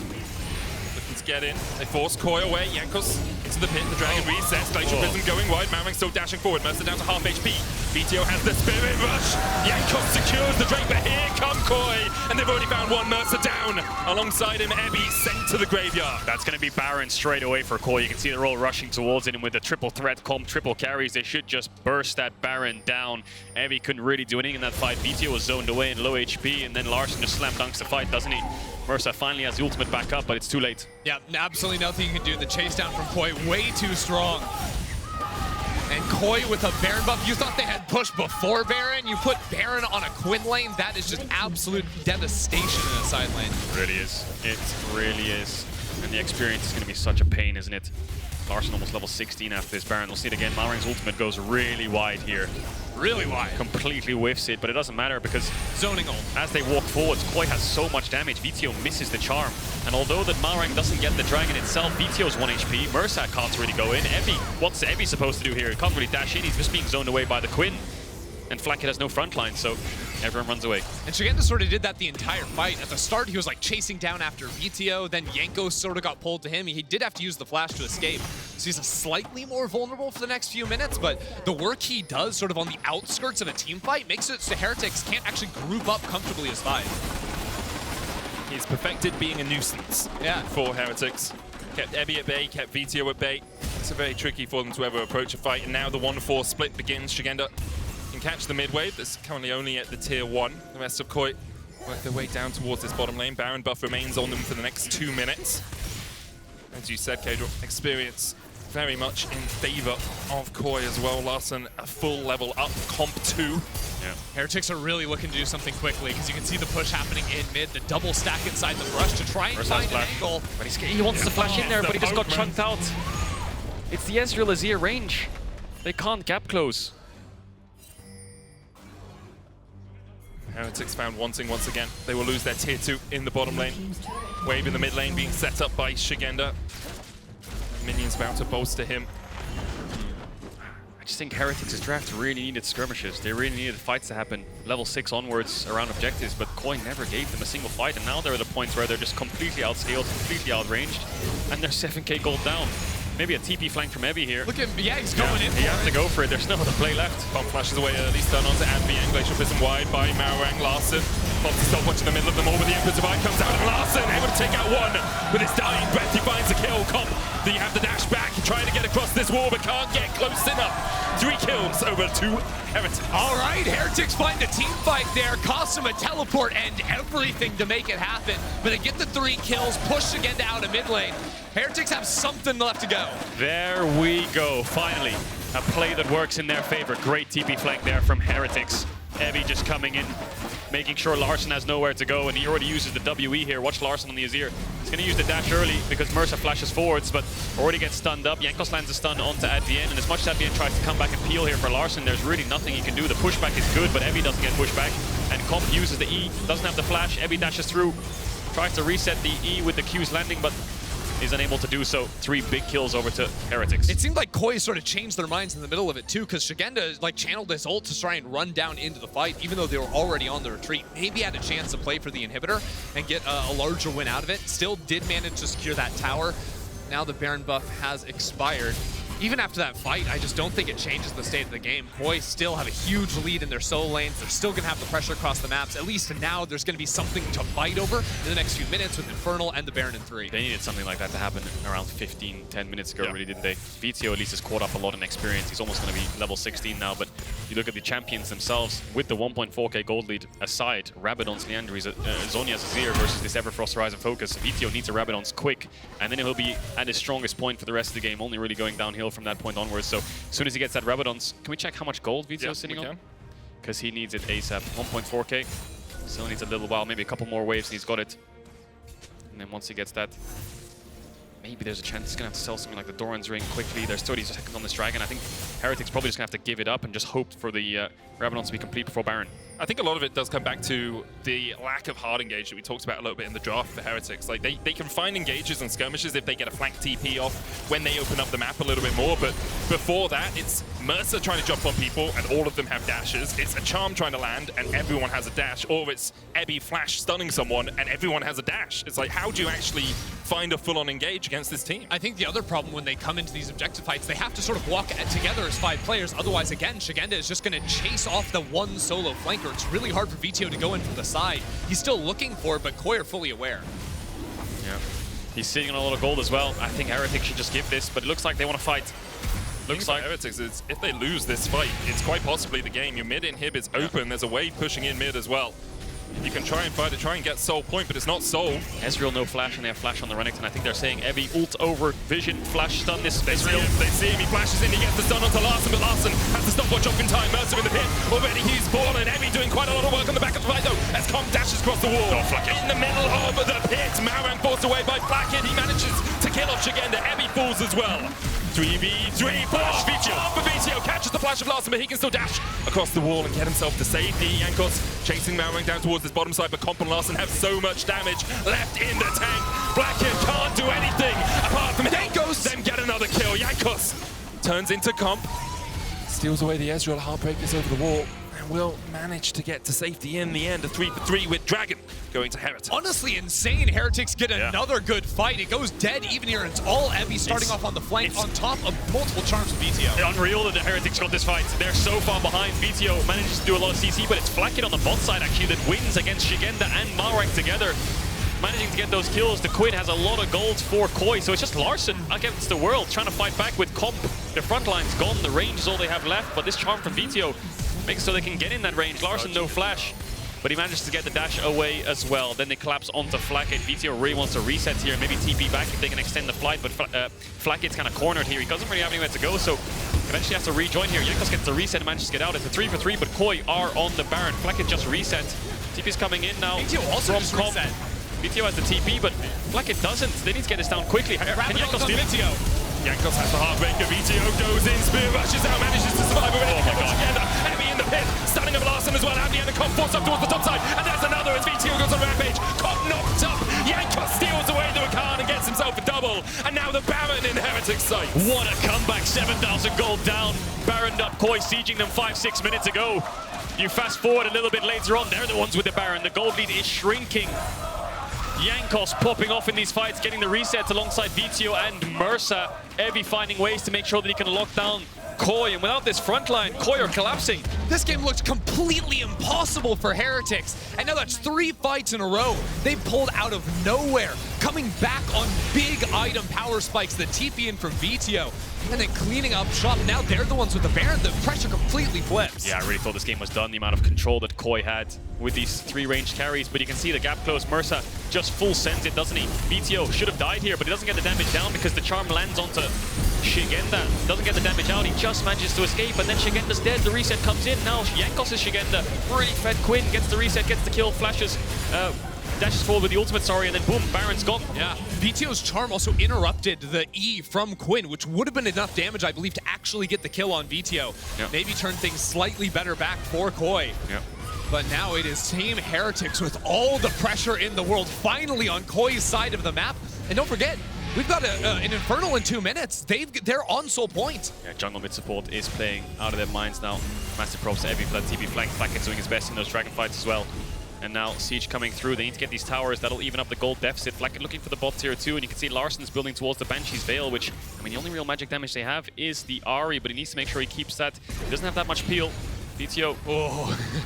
E: looking to get in. They force Koi away. Jankos into the pit. The dragon resets. Glacial Prism going wide. Malrang still dashing forward. Mersa down to half HP. Vetheo has the Spirit Rush. Jankos secures the Drake, but here come Koi. And they've already found one Mersa down. Alongside him, Ebby sent to the graveyard.
F: That's going to be Baron straight away for Koi. You can see they're all rushing towards it, and with the triple threat comp, triple carries, they should just burst that Baron down. Ebby couldn't really do anything in that fight. Vetheo was zoned away in low HP, and then Larssen just slam dunks the fight, doesn't he? Mersa finally has the ultimate back up, but it's too late.
G: Yeah, absolutely nothing you can do. The chase down from Koi, way too strong. And Koi with a Baron buff. You thought they had pushed before Baron. You put Baron on a Quinn lane. That is just absolute devastation in a side lane.
F: It really is. It really is. And the experience is going to be such a pain, isn't it? Larssen almost level 16 after this Baron. We'll see it again. Malrang's ultimate goes really wide here.
G: Really wide.
F: Completely whiffs it, but it doesn't matter because
G: zoning ult.
F: As they walk forwards, Koi has so much damage. Vetheo misses the charm. And although that Malrang doesn't get the dragon itself, Vetheo's 1 HP. Mersa can't really go in. Evie, what's Evie supposed to do here? He can't really dash in. He's just being zoned away by the Quinn. And Flakked has no front line, so everyone runs away. And
G: Szygenda sort of did that the entire fight. At the start, he was like chasing down after Vetheo, then Jankos sort of got pulled to him. He did have to use the flash to escape. So he's slightly more vulnerable for the next few minutes, but the work he does sort of on the outskirts of a team fight makes it so Heretics can't actually group up comfortably as 5.
E: He's perfected being a nuisance for Heretics. Kept Ebby at bay, kept Vetheo at bay. It's very tricky for them to ever approach a fight, and now the 1-4 split begins. Szygenda can catch the mid wave that's currently only at the tier 1. The rest of Koi work their way down towards this bottom lane. Baron buff remains on them for the next 2 minutes. As you said, Caedrel, experience very much in favor of Koi as well. Larssen, a full level up, comp 2.
G: Yeah. Heretics are really looking to do something quickly because you can see the push happening in mid, the double stack inside the brush to try and find an angle.
F: But he wants to flash in there, but he just got chunked out. It's the Ezreal Azir range. They can't gap close.
E: Heretics found wanting once again. They will lose their tier 2 in the bottom lane. Wave in the mid lane being set up by Szygenda. Minions about to bolster him.
F: I just think Heretics' draft really needed skirmishes. They really needed fights to happen level 6 onwards around objectives, but Koi never gave them a single fight, and now they're at the points where they're just completely outscaled, completely outranged, and they're 7k gold down. Maybe a TP flank from Ebby here.
G: Look at him, yeah, he's going in.
F: He has to go for it. There's no other play left.
E: Bomb flashes away early, stun onto Advienne. Glacial Prism wide by Malrang. Larssen pops the stopwatch in the middle of them all, but the Emperor's Divide comes out, and Larssen able to take out one with his dying breath. He finds the kill. Comp, do you have the dash back? Trying to get across this wall, but can't get close enough. 3 kills over 2 Heretics.
G: All right, Heretics find a team fight there, cost him a teleport and everything to make it happen. But they get the 3 kills, push Szygenda out of mid lane. Heretics have something left to go.
F: There we go, finally. A play that works in their favor. Great TP flank there from Heretics. Ebby just coming in, making sure Larssen has nowhere to go, and he already uses the WE here. Watch Larssen on the Azir. He's going to use the dash early because Mersa flashes forwards, but already gets stunned up. Jankos lands a stun onto Advienne, and as much as Advienne tries to come back and peel here for Larssen, there's really nothing he can do. The pushback is good, but Ebby doesn't get pushback, and Comp uses the E, doesn't have the flash. Ebby dashes through, tries to reset the E with the Q's landing, but is unable to do so. 3 big kills over to Heretics.
G: It seemed like Koi sort of changed their minds in the middle of it too, because Szygenda like channeled his ult to try and run down into the fight, even though they were already on the retreat. Maybe had a chance to play for the inhibitor and get a larger win out of it. Still did manage to secure that tower. Now the Baron buff has expired. Even after that fight, I just don't think it changes the state of the game. Koi still have a huge lead in their solo lanes. They're still going to have the pressure across the maps. At least now, there's going to be something to fight over in the next few minutes with Infernal and the Baron in 3.
F: They needed something like that to happen around 10 minutes ago, really, didn't they? Vetheo at least has caught up a lot in experience. He's almost going to be level 16 now, but you look at the champions themselves, with the 1.4k gold lead aside, Rabadon's Leandry's, Zhonya's Azir versus this Everfrost Horizon focus. Vetheo needs a Rabadon's quick, and then he'll be at his strongest point for the rest of the game, only really going downhill from that point onwards. So as soon as he gets that Rabadon's, can we check how much gold Vetheo is sitting on? Because he needs it ASAP. 1.4k. Still needs a little while, maybe a couple more waves, and he's got it. And then once he gets that, maybe there's a chance he's going to have to sell something like the Doran's Ring quickly. There's 30 seconds on this dragon. I think Heretics probably just going to have to give it up and just hope for the Rabadon to be complete before Baron.
E: I think a lot of it does come back to the lack of hard engage that we talked about a little bit in the draft for Heretics. Like they can find engages and skirmishes if they get a flank TP off when they open up the map a little bit more, but before that, it's Mersa trying to jump on people and all of them have dashes. It's a charm trying to land and everyone has a dash, or it's Ebby flash stunning someone and everyone has a dash. It's like, how do you actually find a full-on engage against this team?
G: I think the other problem when they come into these objective fights, they have to sort of walk together as 5 players. Otherwise, again, Szygenda is just going to chase off the one solo flanker. It's really hard for Vetheo to go in from the side. He's still looking for it, but Koi are fully aware.
F: Yeah, he's sitting on a lot of gold as well. I think Heretics should just give this, but it looks like they want to fight.
E: Looks like Heretics is, if they lose this fight, it's quite possibly the game. Your mid inhib is open. There's a wave pushing in mid as well. You can try and fight it, try and get soul point, but it's not soul.
F: Ezreal no flash, and they have flash on the Renekton. I think they're saying Ebby ult over vision, flash stun this Ezreal.
E: They see him, he flashes in, he gets the stun onto Larssen, but Larssen has the stopwatch off in time. Mersa in the pit, already he's fallen. Ebby doing quite a lot of work on the back of the fight though, as Comp dashes across the wall. In the middle of the pit, Malrang forced away by Flakked. He manages to kill off Szygenda. Ebby falls as well. 3v3 flash feature for Vetheo, catches the flash of Larssen, but he can still dash across the wall and get himself to safety. Jankos chasing Malrang down towards this bottom side, but Comp and Larssen have so much damage left in the tank. Flakked can't do anything apart from Jankos. Then get another kill. Jankos turns into Comp, steals away the Ezreal, heartbreakers over the wall, and will manage to get to safety in the end. A 3-for-3 with Dragon going to Heretics.
G: Honestly insane. Heretics get another good fight. It goes dead even here. It's all Ebby starting off on the flank on top of multiple charms from Vetheo.
F: Unreal that the Heretics got this fight. They're so far behind. Vetheo manages to do a lot of CC, but it's Flakked on the bot side actually that wins against Szygenda and Malrang together. Managing to get those kills. The Quinn has a lot of gold for Koi, so it's just Larssen against the world trying to fight back with Comp. The front line's gone, the range is all they have left, but this charm from Vetheo makes it so they can get in that range. Larssen no flash. but he manages to get the dash away as well. Then they collapse onto Flakked. Vetheo really wants to reset here, maybe TP back if they can extend the flight, but Flakked's kind of cornered here. He doesn't really have anywhere to go, so eventually has to rejoin here. Jankos gets the reset and manages to get out. It's a 3-for-3, but Koi are on the Baron. Flakked just reset. TP's coming in now.
G: Vetheo also just reset.
F: Vetheo has the TP, but Flakked doesn't. They need to get this down quickly. Can Jankos do it?
E: Jankos has the heartbreaker. Vetheo goes in, spear rushes out, manages to survive already.
F: Oh my god.
E: Together. Heavy in the pit, stunning of Larssen as well. Advienne and Comp forced up towards the top side, and there's another as Vetheo goes on rampage. Comp knocked up. Jankos steals away the Rakan and gets himself a double. And now the Baron in Heretics sight.
F: What a comeback, 7,000 gold down. Baroned up, Koi sieging them 5-6 minutes ago. You fast forward a little bit later on, they're the ones with the Baron. The gold lead is shrinking. Jankos popping off in these fights, getting the resets alongside Vetheo and Mersa. Evie finding ways to make sure that he can lock down Koi, and without this front line, Koi are collapsing.
G: This game looked completely impossible for Heretics, and now that's 3 fights in a row. They've pulled out of nowhere, coming back on big item power spikes, the TP in from Vetheo, and then cleaning up shop. Now they're the ones with the Baron. The pressure completely flips.
F: Yeah, I really thought this game was done, the amount of control that Koi had with these 3 ranged carries, but you can see the gap close. Mersa just full sends it, doesn't he? Vetheo should have died here, but he doesn't get the damage down because the charm lands onto Szygenda. Doesn't get the damage out, he just manages to escape, and then Szygenda's dead. The reset comes in. Now Jankos is Szygenda. Really fed Quinn, gets the reset, gets the kill, flashes, dashes forward with the ultimate, and then boom, Baron's gone.
G: Yeah, Veteo's charm also interrupted the E from Quinn, which would have been enough damage, I believe, to actually get the kill on Vetheo.
F: Yep.
G: Maybe turn things slightly better back for Koi.
F: Yep.
G: But now it is Team Heretics with all the pressure in the world, finally on Koi's side of the map. And don't forget, we've got an Infernal in 2 minutes. They're on soul point.
F: Yeah, jungle mid support is playing out of their minds now. Massive props to every TP flank. Flakked doing his best in those dragon fights as well. And now Siege coming through. They need to get these towers. That'll even up the gold deficit. Flakked looking for the bot tier 2, and you can see Larssen's building towards the Banshee's Veil, which, I mean, the only real magic damage they have is the Ahri, but he needs to make sure he keeps that. He doesn't have that much peel. Vetheo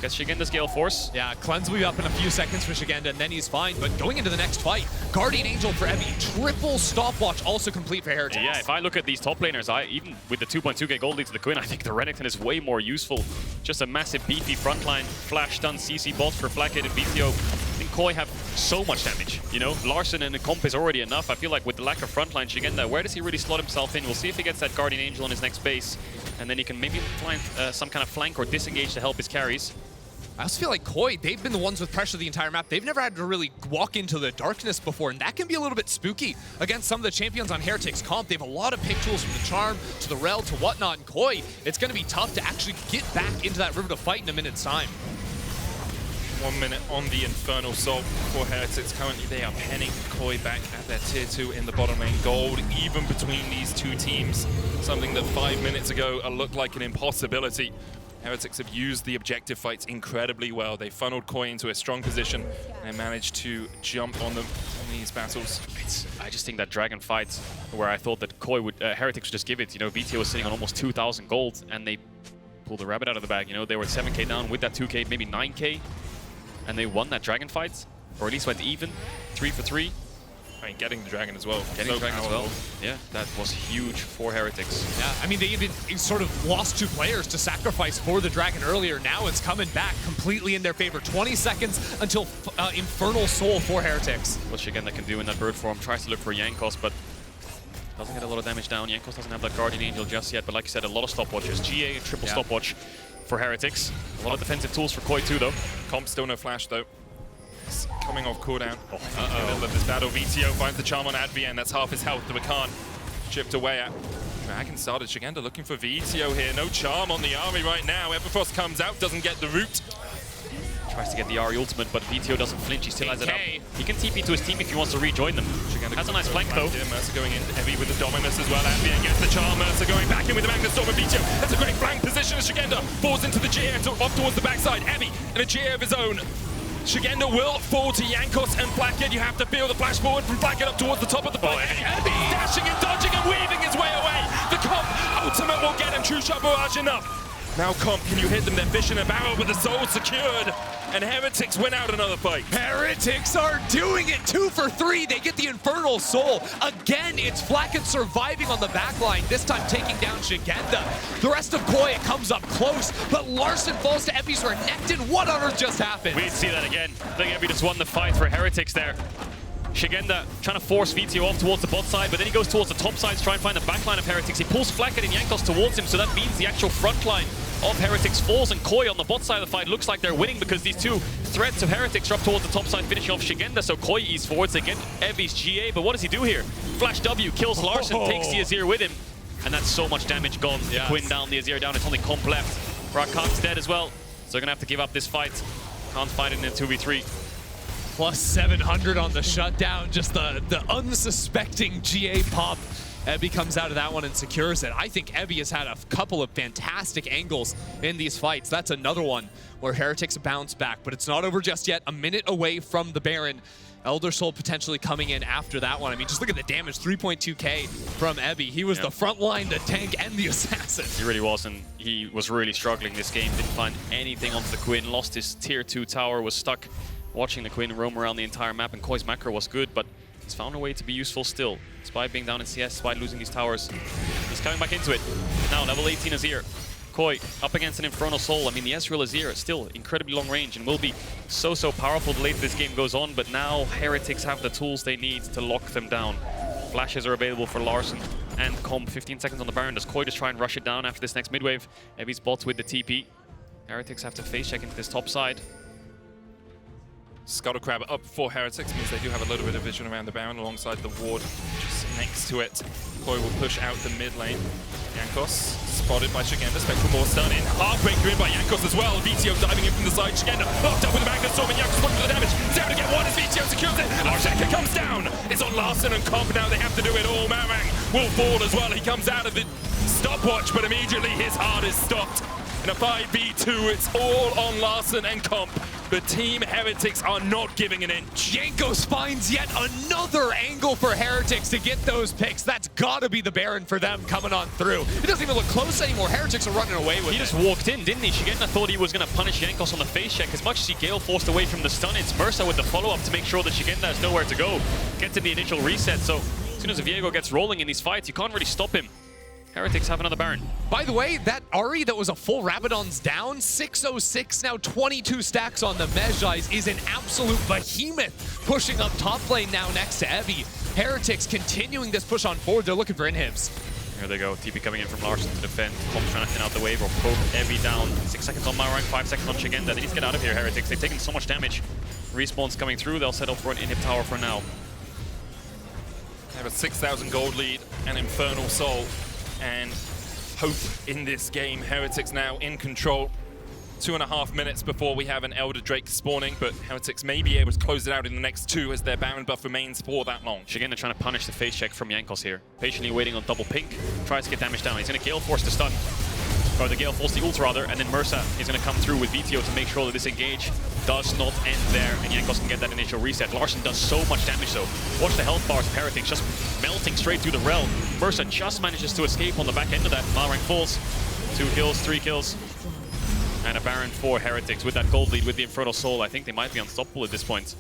F: gets Szygenda's Gale Force.
G: Yeah, Cleanse will be up in a few seconds for Szygenda, and then he's fine. But going into the next fight, Guardian Angel for Evie, triple stopwatch also complete for Heretics.
F: Yeah, if I look at these top laners, even with the 2.2k gold lead to the Quinn, I think the Renekton is way more useful. Just a massive beefy frontline, flash stun CC bots for Flakked and Vetheo. I think Koi have so much damage, you know? Larssen and the comp is already enough. I feel like with the lack of frontline, Szygenda, where does he really slot himself in? We'll see if he gets that Guardian Angel on his next base, and then he can maybe find some kind of flank or disengage to help his carries.
G: I also feel like Koi, they've been the ones with pressure the entire map. They've never had to really walk into the darkness before, and that can be a little bit spooky against some of the champions on Heretics comp. They have a lot of pick tools from the Charm to the Rell to whatnot, and Koi, it's going to be tough to actually get back into that river to fight in a minute's time.
E: 1 minute on the Infernal Soul for Heretics. Currently, they are penning Koi back at their tier 2 in the bottom lane. Gold, even between these two teams. Something that 5 minutes ago looked like an impossibility. Heretics have used the objective fights incredibly well. They funneled Koi into a strong position and managed to jump on them in these battles.
F: I just think that dragon fight, where I thought that Koi would, Heretics would just give it. You know, Vetheo was sitting on almost 2,000 gold, and they pulled the rabbit out of the bag. You know, they were 7k down with that 2k, maybe 9k. And they won that dragon fight, or at least went even, 3 for 3.
E: I mean, getting the dragon as well.
F: Getting the dragon as well. Yeah, that was huge for Heretics.
G: Yeah, I mean, they even sort of lost 2 players to sacrifice for the dragon earlier. Now it's coming back completely in their favor. 20 seconds until Infernal Soul for Heretics.
F: What Szygenda can do in that bird form, tries to look for Jankos, but doesn't get a lot of damage down. Jankos doesn't have that Guardian Angel just yet, but like you said, a lot of stopwatches. GA, triple stopwatch for Heretics. A lot of defensive tools for Koi too, though.
E: Comp still no flash, though. It's coming off cooldown. In the middle of this battle, Vetheo finds the charm on Advienne. That's half his health. The Rakan chipped away at. Rakan started. Szygenda looking for Vetheo here. No charm on the Ahri right now. Everfrost comes out, doesn't get the root.
F: Tries to get the Ahri ultimate, but Vetheo doesn't flinch. He still has it up. He can TP to his team if he wants to rejoin them.
E: Szygenda
F: has a nice flank, though.
E: Mersa going in heavy with the Dominus as well. Advienne gets the charm. Mersa going back in with the Magna Storm and Vetheo. That's a great flank position as Szygenda falls into the GA off towards the backside. Evie in a GA of his own. Szygenda will fall to Jankos and Flakked. You have to feel the flash forward from Flakked up towards the top of the fight. Evie dashing and dodging and weaving his way away. The comp ultimate will get him. True shot barrage enough. Now Comp, can you hit them? They're fishing a barrel, but the soul's secured. And Heretics win out another fight.
G: Heretics are doing it 2 for 3. They get the Infernal Soul. Again, it's Flakked surviving on the backline, this time taking down Szygenda. The rest of Koi, it comes up close, but Larssen falls to Evi's Renekton. What on earth just happened?
F: We'd see that again. I think Evi just won the fight for Heretics there. Szygenda trying to force Vetheo off towards the bot side, but then he goes towards the top side to try and find the backline of Heretics. He pulls Flakked and Jankos towards him, so that means the actual front line of Heretics falls, and Koi on the bot side of the fight looks like they're winning because these two threats of Heretics are up towards the top side, finishing off Szygenda, so Koi ease forwards. They get Evi's GA, but what does he do here? Flash W kills Larssen, takes the Azir with him, and that's so much damage gone. Yes. The Quinn down, the Azir down, it's only Comp left. Rakan's dead as well, so they're gonna have to give up this fight. Can't fight it in a 2v3.
G: Plus 700 on the shutdown, just the unsuspecting GA pop. Evi comes out of that one and secures it. I think Evi has had a couple of fantastic angles in these fights. That's another one where Heretics bounce back, but it's not over just yet. A minute away from the Baron. Elder Soul potentially coming in after that one. I mean, just look at the damage, 3.2k from Evi. He was the front line, the tank, and the assassin.
F: He really was, and he was really struggling this game. Didn't find anything onto the Quinn, lost his tier 2 tower, was stuck watching the Quinn roam around the entire map, and Koi's macro was good, but he's found a way to be useful still. Despite being down in CS, despite losing these towers, he's coming back into it. Now, level 18 Azir. Koi up against an Infernal Soul. I mean, the Ezreal Azir is still incredibly long range and will be so powerful the later this game goes on, but now Heretics have the tools they need to lock them down. Flashes are available for Larssen and Comp. 15 seconds on the Baron. Does Koi just try and rush it down after this next mid-wave? Evi's bots with the TP. Heretics have to face check into this top side.
E: Scuttle Crab up for Heretics means they do have a little bit of vision around the Baron alongside the ward just next to it. Koi will push out the mid lane. Jankos spotted by Szygenda, Spectral Maw stun in. Heartbreaker in by Jankos as well. Vetheo diving in from the side. Szygenda locked up with the Magnet Storm, and Jankos looking for the damage. Down to get one as Vetheo secures it. Larssen comes down. It's on Larssen and Comp now. They have to do it all. Malrang will fall as well. He comes out of the stopwatch, but immediately his heart is stopped. In a 5v2, it's all on Larssen and Comp. The Team Heretics are not giving an inch.
G: Jankos finds yet another angle for Heretics to get those picks. That's gotta be the Baron for them coming on through. It doesn't even look close anymore. Heretics are running away with it.
F: He just walked in, didn't he? Szygenda thought he was going to punish Jankos on the face check. As much as he Gale forced away from the stun, it's Mersa with the follow-up to make sure that Szygenda has nowhere to go. Get to the initial reset, so as soon as Viego gets rolling in these fights, you can't really stop him. Heretics have another Baron.
G: By the way, that Ahri that was a full Rabadon's down, 606, now 22 stacks on the Mejais, is an absolute behemoth pushing up top lane now next to Evi. Heretics continuing this push on forward. They're looking for inhibs.
F: Here they go. TP coming in from Larssen to defend. Comp trying to thin out the wave or poke Evi down. 6 seconds on Malrang, 5 seconds on Szygenda. They need to get out of here, Heretics. They've taken so much damage. Respawn's coming through. They'll settle for an inhib tower for now.
E: They have a 6,000 gold lead and Infernal Soul. And hope in this game. Heretics now in control. 2.5 minutes before we have an Elder Drake spawning, but Heretics may be able to close it out in the next 2 as their Baron buff remains for that long.
F: Szygenda trying to punish the face check from Jankos here. Patiently waiting on double pink. Tries to get damage down. He's going to Gale Force the stun. Or the Gale Force the ult rather, and then Mersa is going to come through with Vetheo to make sure that this engage does not end there, and Jankos can get that initial reset. Larssen does so much damage though. Watch the health bars of Heretics just melting straight through the Rell. Mersa just manages to escape on the back end of that. Malrang falls. 2 kills, 3 kills. And a Baron for Heretics with that gold lead with the Infernal Soul. I think they might be unstoppable at this point.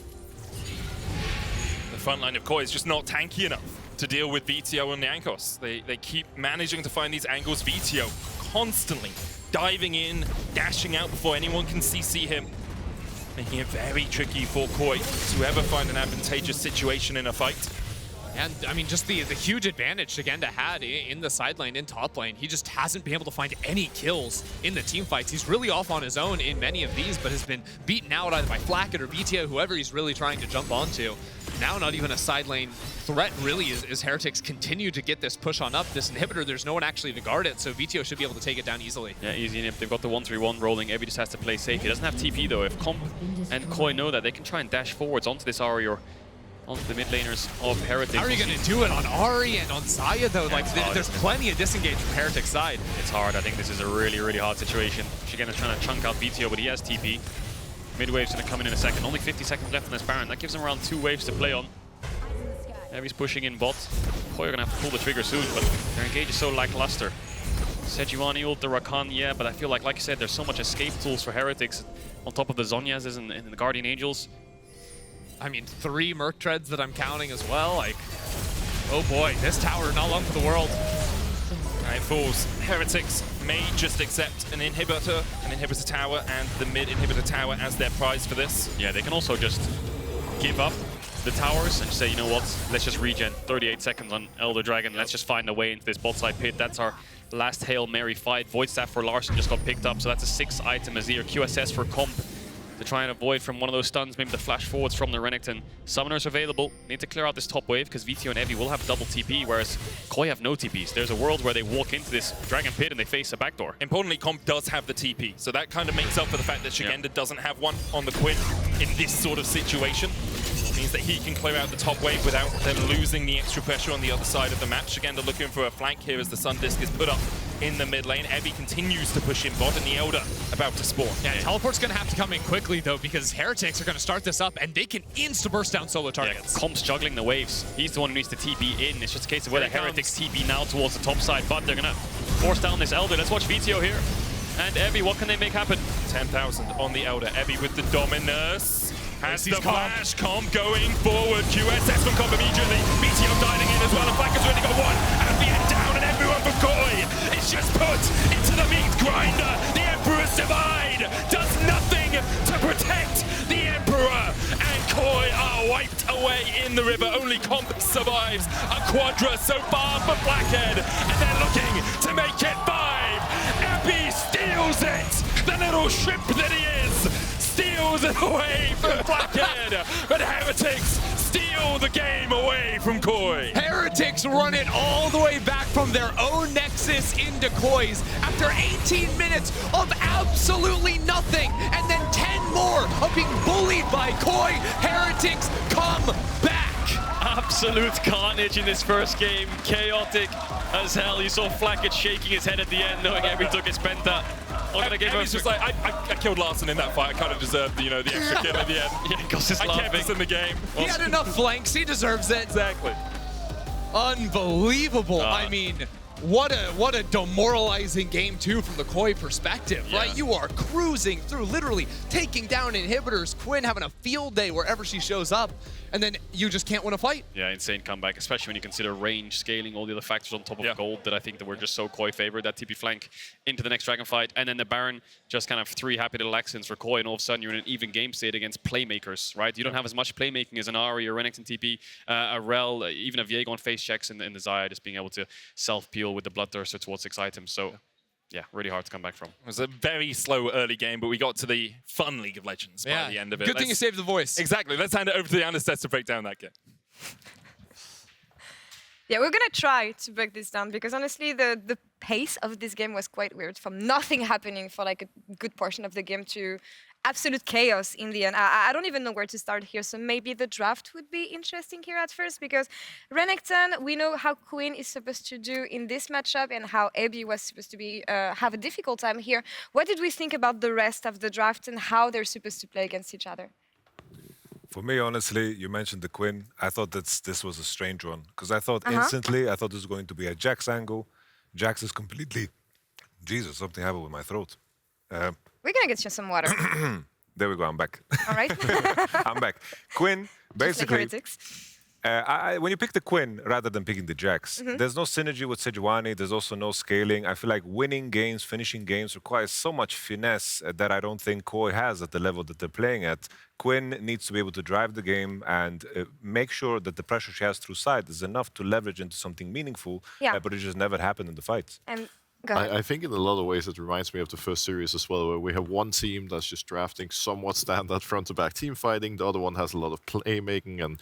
E: The front line of Koi is just not tanky enough to deal with Vetheo and Jankos. They keep managing to find these angles. Vetheo constantly diving in, dashing out before anyone can CC him. Making it very tricky for Koi to ever find an advantageous situation in a fight.
G: And I mean, just the huge advantage Szygenda had in the side lane, in top lane. He just hasn't been able to find any kills in the team fights. He's really off on his own in many of these, but has been beaten out either by Flakked or Vetheo, whoever he's really trying to jump onto. Now not even a side lane threat really as Heretics continue to get this push on up. This inhibitor, there's no one actually to guard it, so Vetheo should be able to take it down easily.
F: Yeah, easy inhib. They've got the 1-3-1 rolling. Evi just has to play safe. He doesn't have TP though. If Comp and Koi know that, they can try and dash forwards onto this Ahri or onto the mid laners of Heretics.
G: How are you going to do it on Ahri and on Xayah though?
F: Yeah,
G: like there's plenty of disengage from Heretics' side.
F: It's hard. I think this is a really, really hard situation. Szygenda's trying to chunk out Vetheo, but he has TP. Mid-wave's going to come in a second. Only 50 seconds left on this Baron. That gives him around 2 waves to play on. Evi's pushing in bot. Koi are going to have to pull the trigger soon, but their engage is so lackluster. Sejuani ult the Rakan, yeah, but I feel like you said, there's so much escape tools for Heretics on top of the Zhonya's and the Guardian Angels.
G: I mean, 3 Merc Treads that I'm counting as well. Like, oh boy, this tower not long for the world.
E: Right, Fools. Heretics may just accept an inhibitor tower, and the mid inhibitor tower as their prize for this.
F: Yeah, they can also just give up the towers and say, you know what, let's just regen 38 seconds on Elder Dragon. Let's just find a way into this bot side pit. That's our last Hail Mary fight. Void Staff for Larssen just got picked up, so that's a 6-item Azir. QSS for Comp to try and avoid from one of those stuns, maybe the flash forwards from the Renekton. Summoners available. Need to clear out this top wave because Vetheo and Evie will have double TP, whereas Koi have no TPs. There's a world where they walk into this Dragon Pit and they face a backdoor.
E: Importantly, Comp does have the TP, so that kind of makes up for the fact that Szygenda doesn't have one on the Quinn in this sort of situation. It means that he can clear out the top wave without them losing the extra pressure on the other side of the map. Szygenda looking for a flank here as the Sun Disc is put up in the mid lane. Evie continues to push in bot, and the Elder about to spawn.
G: Yeah, Teleport's going to have to come in quickly, though, because Heretics are going to start this up, and they can insta-burst down solo targets.
F: Yeah, Comp's juggling the waves. He's the one who needs to TP in. It's just a case of whether Heretics TP now towards the top side, but they're going to force down this Elder. Let's watch Vetheo here. And Evie, what can they make happen?
E: 10,000 on the Elder. Evie with the Dominus. Has the flash. Comp going forward. QSS from Comp immediately. Vetheo dialing in as well. And Flakked's already got one. Advienne down, and everyone for Koi is just put into the meat grinder. The Emperor's Divide does nothing to protect the Emperor. And Koi are wiped away in the river. Only Comp survives. A quadra so far for Flakked. And they're looking to make it 5. Epi steals it. The little shrimp that he is. Steals it away from Flakked, but Heretics steal the game away from Koi.
G: Heretics run it all the way back from their own Nexus into Koi's after 18 minutes of absolutely nothing, and then 10 more of being bullied by Koi. Heretics come back.
F: Absolute carnage in this first game. Chaotic as hell. You saw Flakked shaking his head at the end, knowing Evie took his penta.
E: He's just like, I killed Larssen in that fight. I kind of deserved, the extra kill at the end.
F: Yeah, because I
E: kept this in the game.
G: He had enough flanks. He deserves it.
E: Exactly.
G: Unbelievable. I mean, what a demoralizing game, too, from the Koi perspective, right? You are cruising through, literally taking down inhibitors. Quinn having a field day wherever she shows up, and then you just can't win a fight.
F: Yeah, insane comeback, especially when you consider range, scaling, all the other factors on top of gold that I think that were just so Koi favored. That TP flank into the next Dragon fight, and then the Baron, just kind of 3 happy little accents for Koi, and all of a sudden you're in an even game state against playmakers, right? You don't have as much playmaking as an Ahri or Renekton TP, a Rell, even a Viego on face checks in the Xayah, just being able to self-peel with the Bloodthirster towards 6 items. So yeah, really hard to come back from.
E: It was a very slow early game, but we got to the fun League of Legends by the end of it.
G: Good thing you saved the voice.
E: Exactly. Let's hand it over to the analysts to break down that game.
H: Yeah, we're gonna try to break this down because honestly, the pace of this game was quite weird. From nothing happening for like a good portion of the game to absolute chaos in the end. I don't even know where to start here, so maybe the draft would be interesting here at first because Renekton, we know how Quinn is supposed to do in this matchup and how Abby was supposed to be have a difficult time here. What did we think about the rest of the draft and how they're supposed to play against each other?
I: For me, honestly, you mentioned the Quinn. I thought this was a strange one because I thought instantly, I thought this was going to be a Jax angle. Jax is completely... Jesus, something happened with my throat.
H: We're gonna get you some water.
I: There we go, I'm back.
H: All right.
I: I'm back. Quinn, basically...
H: Like
I: when you pick the Quinn rather than picking the Jax, there's no synergy with Sejuani, there's also no scaling. I feel like winning games, finishing games requires so much finesse that I don't think Koi has at the level that they're playing at. Quinn needs to be able to drive the game and make sure that the pressure she has through side is enough to leverage into something meaningful, but it just never happened in the fights.
H: And
J: I think in a lot of ways it reminds me of the first series as well, where we have one team that's just drafting somewhat standard front-to-back team fighting. The other one has a lot of playmaking and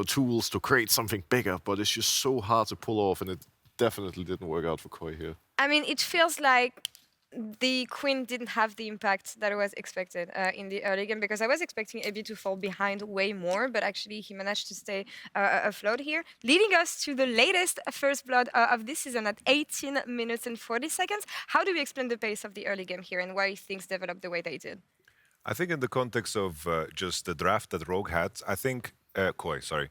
J: tools to create something bigger, but it's just so hard to pull off, and it definitely didn't work out for Koi here.
H: I mean, it feels like the Quinn didn't have the impact that was expected in the early game because I was expecting AB to fall behind way more, but actually he managed to stay afloat here, leading us to the latest first blood of this season at 18 minutes and 40 seconds. How do we explain the pace of the early game here and why things developed the way they did?
I: I think in the context of just the draft that Rogue had, I think Koi, sorry.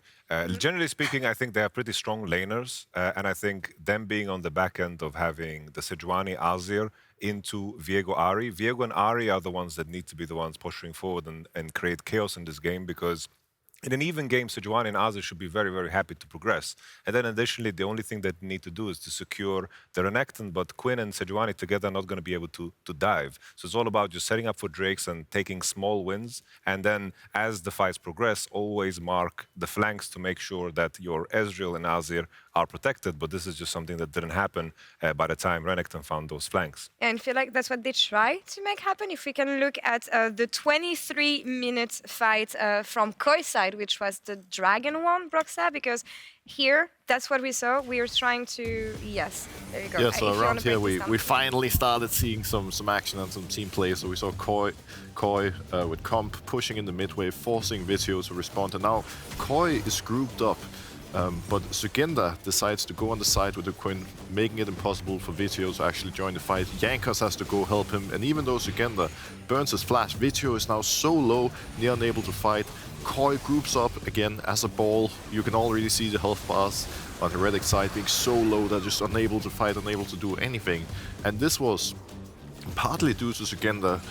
I: Generally speaking, I think they are pretty strong laners, and I think them being on the back end of having the Sejuani Azir into Viego Ahri. Viego and Ahri are the ones that need to be the ones pushing forward and create chaos in this game, because in an even game, Sejuani and Azir should be very, very happy to progress. And then additionally, the only thing that they need to do is to secure the Renekton, but Quinn and Sejuani together are not going to be able to dive. So it's all about just setting up for Drakes and taking small wins. And then as the fights progress, always mark the flanks to make sure that your Ezreal and Azir are protected. But this is just something that didn't happen by the time Renekton found those flanks.
H: And I feel like that's what they tried to make happen. If we can look at the 23-minute fight from Koi's side, which was the Dragon one, Broxa, because here, that's what we saw. We were trying to... Yes, there you go.
J: Yeah, so around here, we finally started seeing some action and some team play. So we saw Koi with Comp pushing in the mid wave, forcing Vetheo to respond. And now Koi is grouped up. But Szygenda decides to go on the side with the Quinn, making it impossible for Vetheo to actually join the fight. Jankos has to go help him, and even though Szygenda burns his flash, Vetheo is now so low, near unable to fight. Koi groups up again as a ball. You can already see the health bars on Heretics side being so low that just unable to fight, unable to do anything. And this was partly due to Szygenda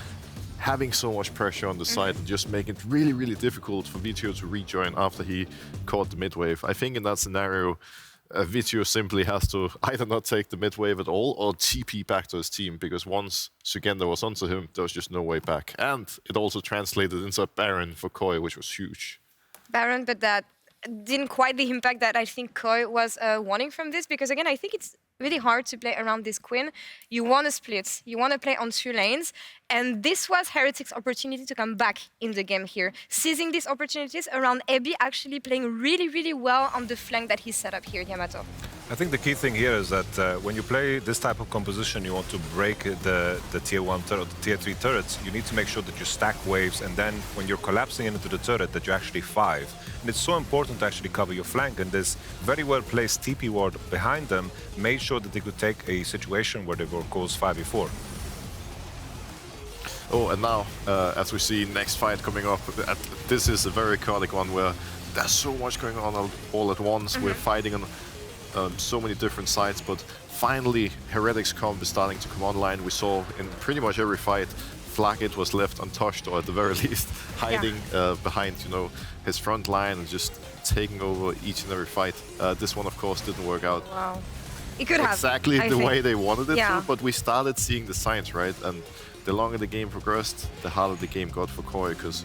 J: having so much pressure on the side and just making it really, really difficult for Vetheo to rejoin after he caught the mid wave. I think in that scenario, Vetheo simply has to either not take the mid wave at all or TP back to his team, because once Szygenda was onto him, there was just no way back. And it also translated into a Baron for Koi, which was huge.
H: Baron, but that didn't quite the impact that I think Koi was wanting from this, because again, I think it's really hard to play around this Quinn. You want to split, you want to play on 2 lanes, and this was Heretics' opportunity to come back in the game here, seizing these opportunities around Ebi actually playing really, really well on the flank that he set up here, Yamato.
I: I think the key thing here is that when you play this type of composition, you want to break the tier 1 turret, the tier 3 turrets. You need to make sure that you stack waves, and then when you're collapsing into the turret, that you actually 5. And it's so important to actually cover your flank, and this very well placed TP ward behind them made sure that they could take a situation where they were caused 5v4.
J: Oh, and now, as we see next fight coming up, this is a very chaotic one where there's so much going on all at once. We're fighting on so many different sides, but finally Heretics comp is starting to come online. We saw in pretty much every fight, Flakked was left untouched, or at the very least hiding behind, you know, his front line and just taking over each and every fight. This one, of course, didn't work out.
H: Wow. It could have.
J: Exactly the way they wanted it to, but we started seeing the signs, right? And the longer the game progressed, the harder the game got for Koi, because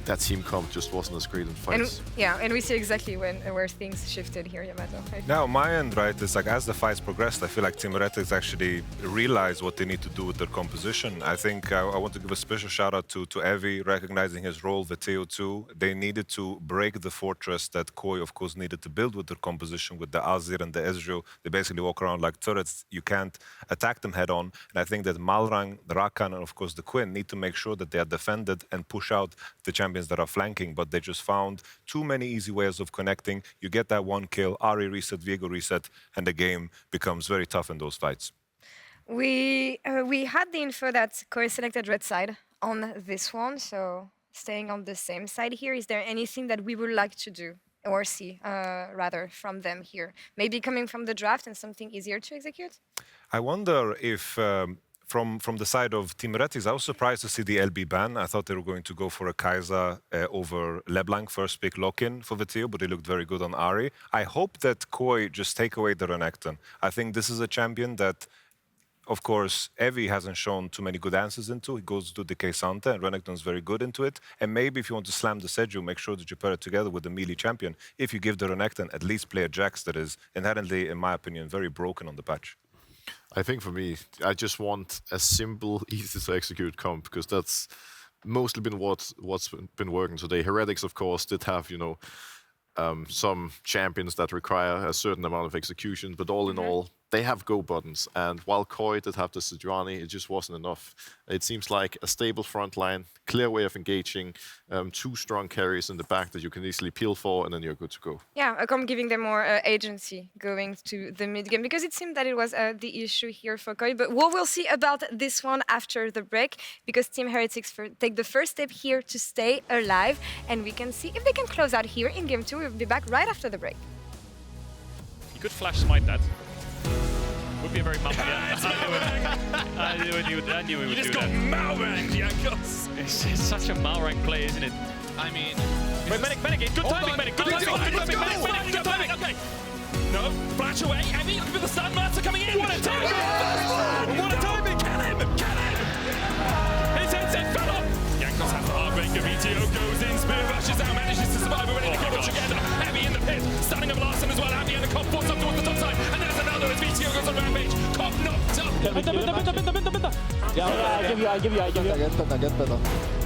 J: that team comp just wasn't as great in fights.
H: And we see exactly where things shifted here, Yamato.
I: Now, my end, right, is like as the fights progressed, I feel like Team Heretics actually realized what they need to do with their composition. I think I want to give a special shout out to Evi, recognizing his role, Vetheo too. They needed to break the fortress that Koi, of course, needed to build with their composition, with the Azir and the Ezreal. They basically walk around like turrets. You can't attack them head on. And I think that Malrang, the Rakan, and of course the Quinn need to make sure that they are defended and push out the champions that are flanking, but they just found too many easy ways of connecting. You get that one kill, Ahri reset, Viego reset, and the game becomes very tough in those fights.
H: We had the info that Koi selected red side on this one, so staying on the same side here, is there anything that we would like to do or see, rather, from them here? Maybe coming from the draft and something easier to execute?
I: I wonder if from the side of Team Heretics, I was surprised to see the LB ban. I thought they were going to go for a Xayah over LeBlanc, first pick lock-in for Vetheo, but they looked very good on Ahri. I hope that Koi just take away the Renekton. I think this is a champion that, of course, Evi hasn't shown too many good answers into. He goes to the Santa, and Renekton's very good into it. And maybe if you want to slam the Seju, make sure that you pair it together with the melee champion. If you give the Renekton, at least play a Jax that is inherently, in my opinion, very broken on the patch.
J: I think for me, I just want a simple, easy to execute comp, because that's mostly been what's been working today. Heretics, of course, did have, you know, some champions that require a certain amount of execution, but all in all, they have go buttons, and while Koi did have the Sejuani, it just wasn't enough. It seems like a stable front line, clear way of engaging, 2 strong carries in the back that you can easily peel for, and then you're good to go.
H: Yeah, I'm giving them more agency going to the mid game, because it seemed that it was the issue here for Koi. But what we'll see about this one after the break, because Team Heretics take the first step here to stay alive, and we can see if they can close out here in game 2. We'll be back right after the break.
F: You could flash smite that. Would be a very Malrang. I knew he would do that.
E: You just got Malrang, Jankos.
F: It's such a Malrang play, isn't it?
G: I mean...
F: Wait, medic, good timing, medic, good timing,
E: Good timing, okay. No, flash away, Heavy, looking for the stun, Mersa coming in. What a timing! What a timing! Kill him! His headset fell off. Jankos has the heartbreaker, Vetheo goes in, spear rushes out, manages to survive, we're ready to go Szygenda. Heavy in the pit, stunning of Larssen as well, Advienne, the cop forced up towards the top side, and there's another as Vetheo goes on rampage. Cop knocked up.
K: Yeah, I give you.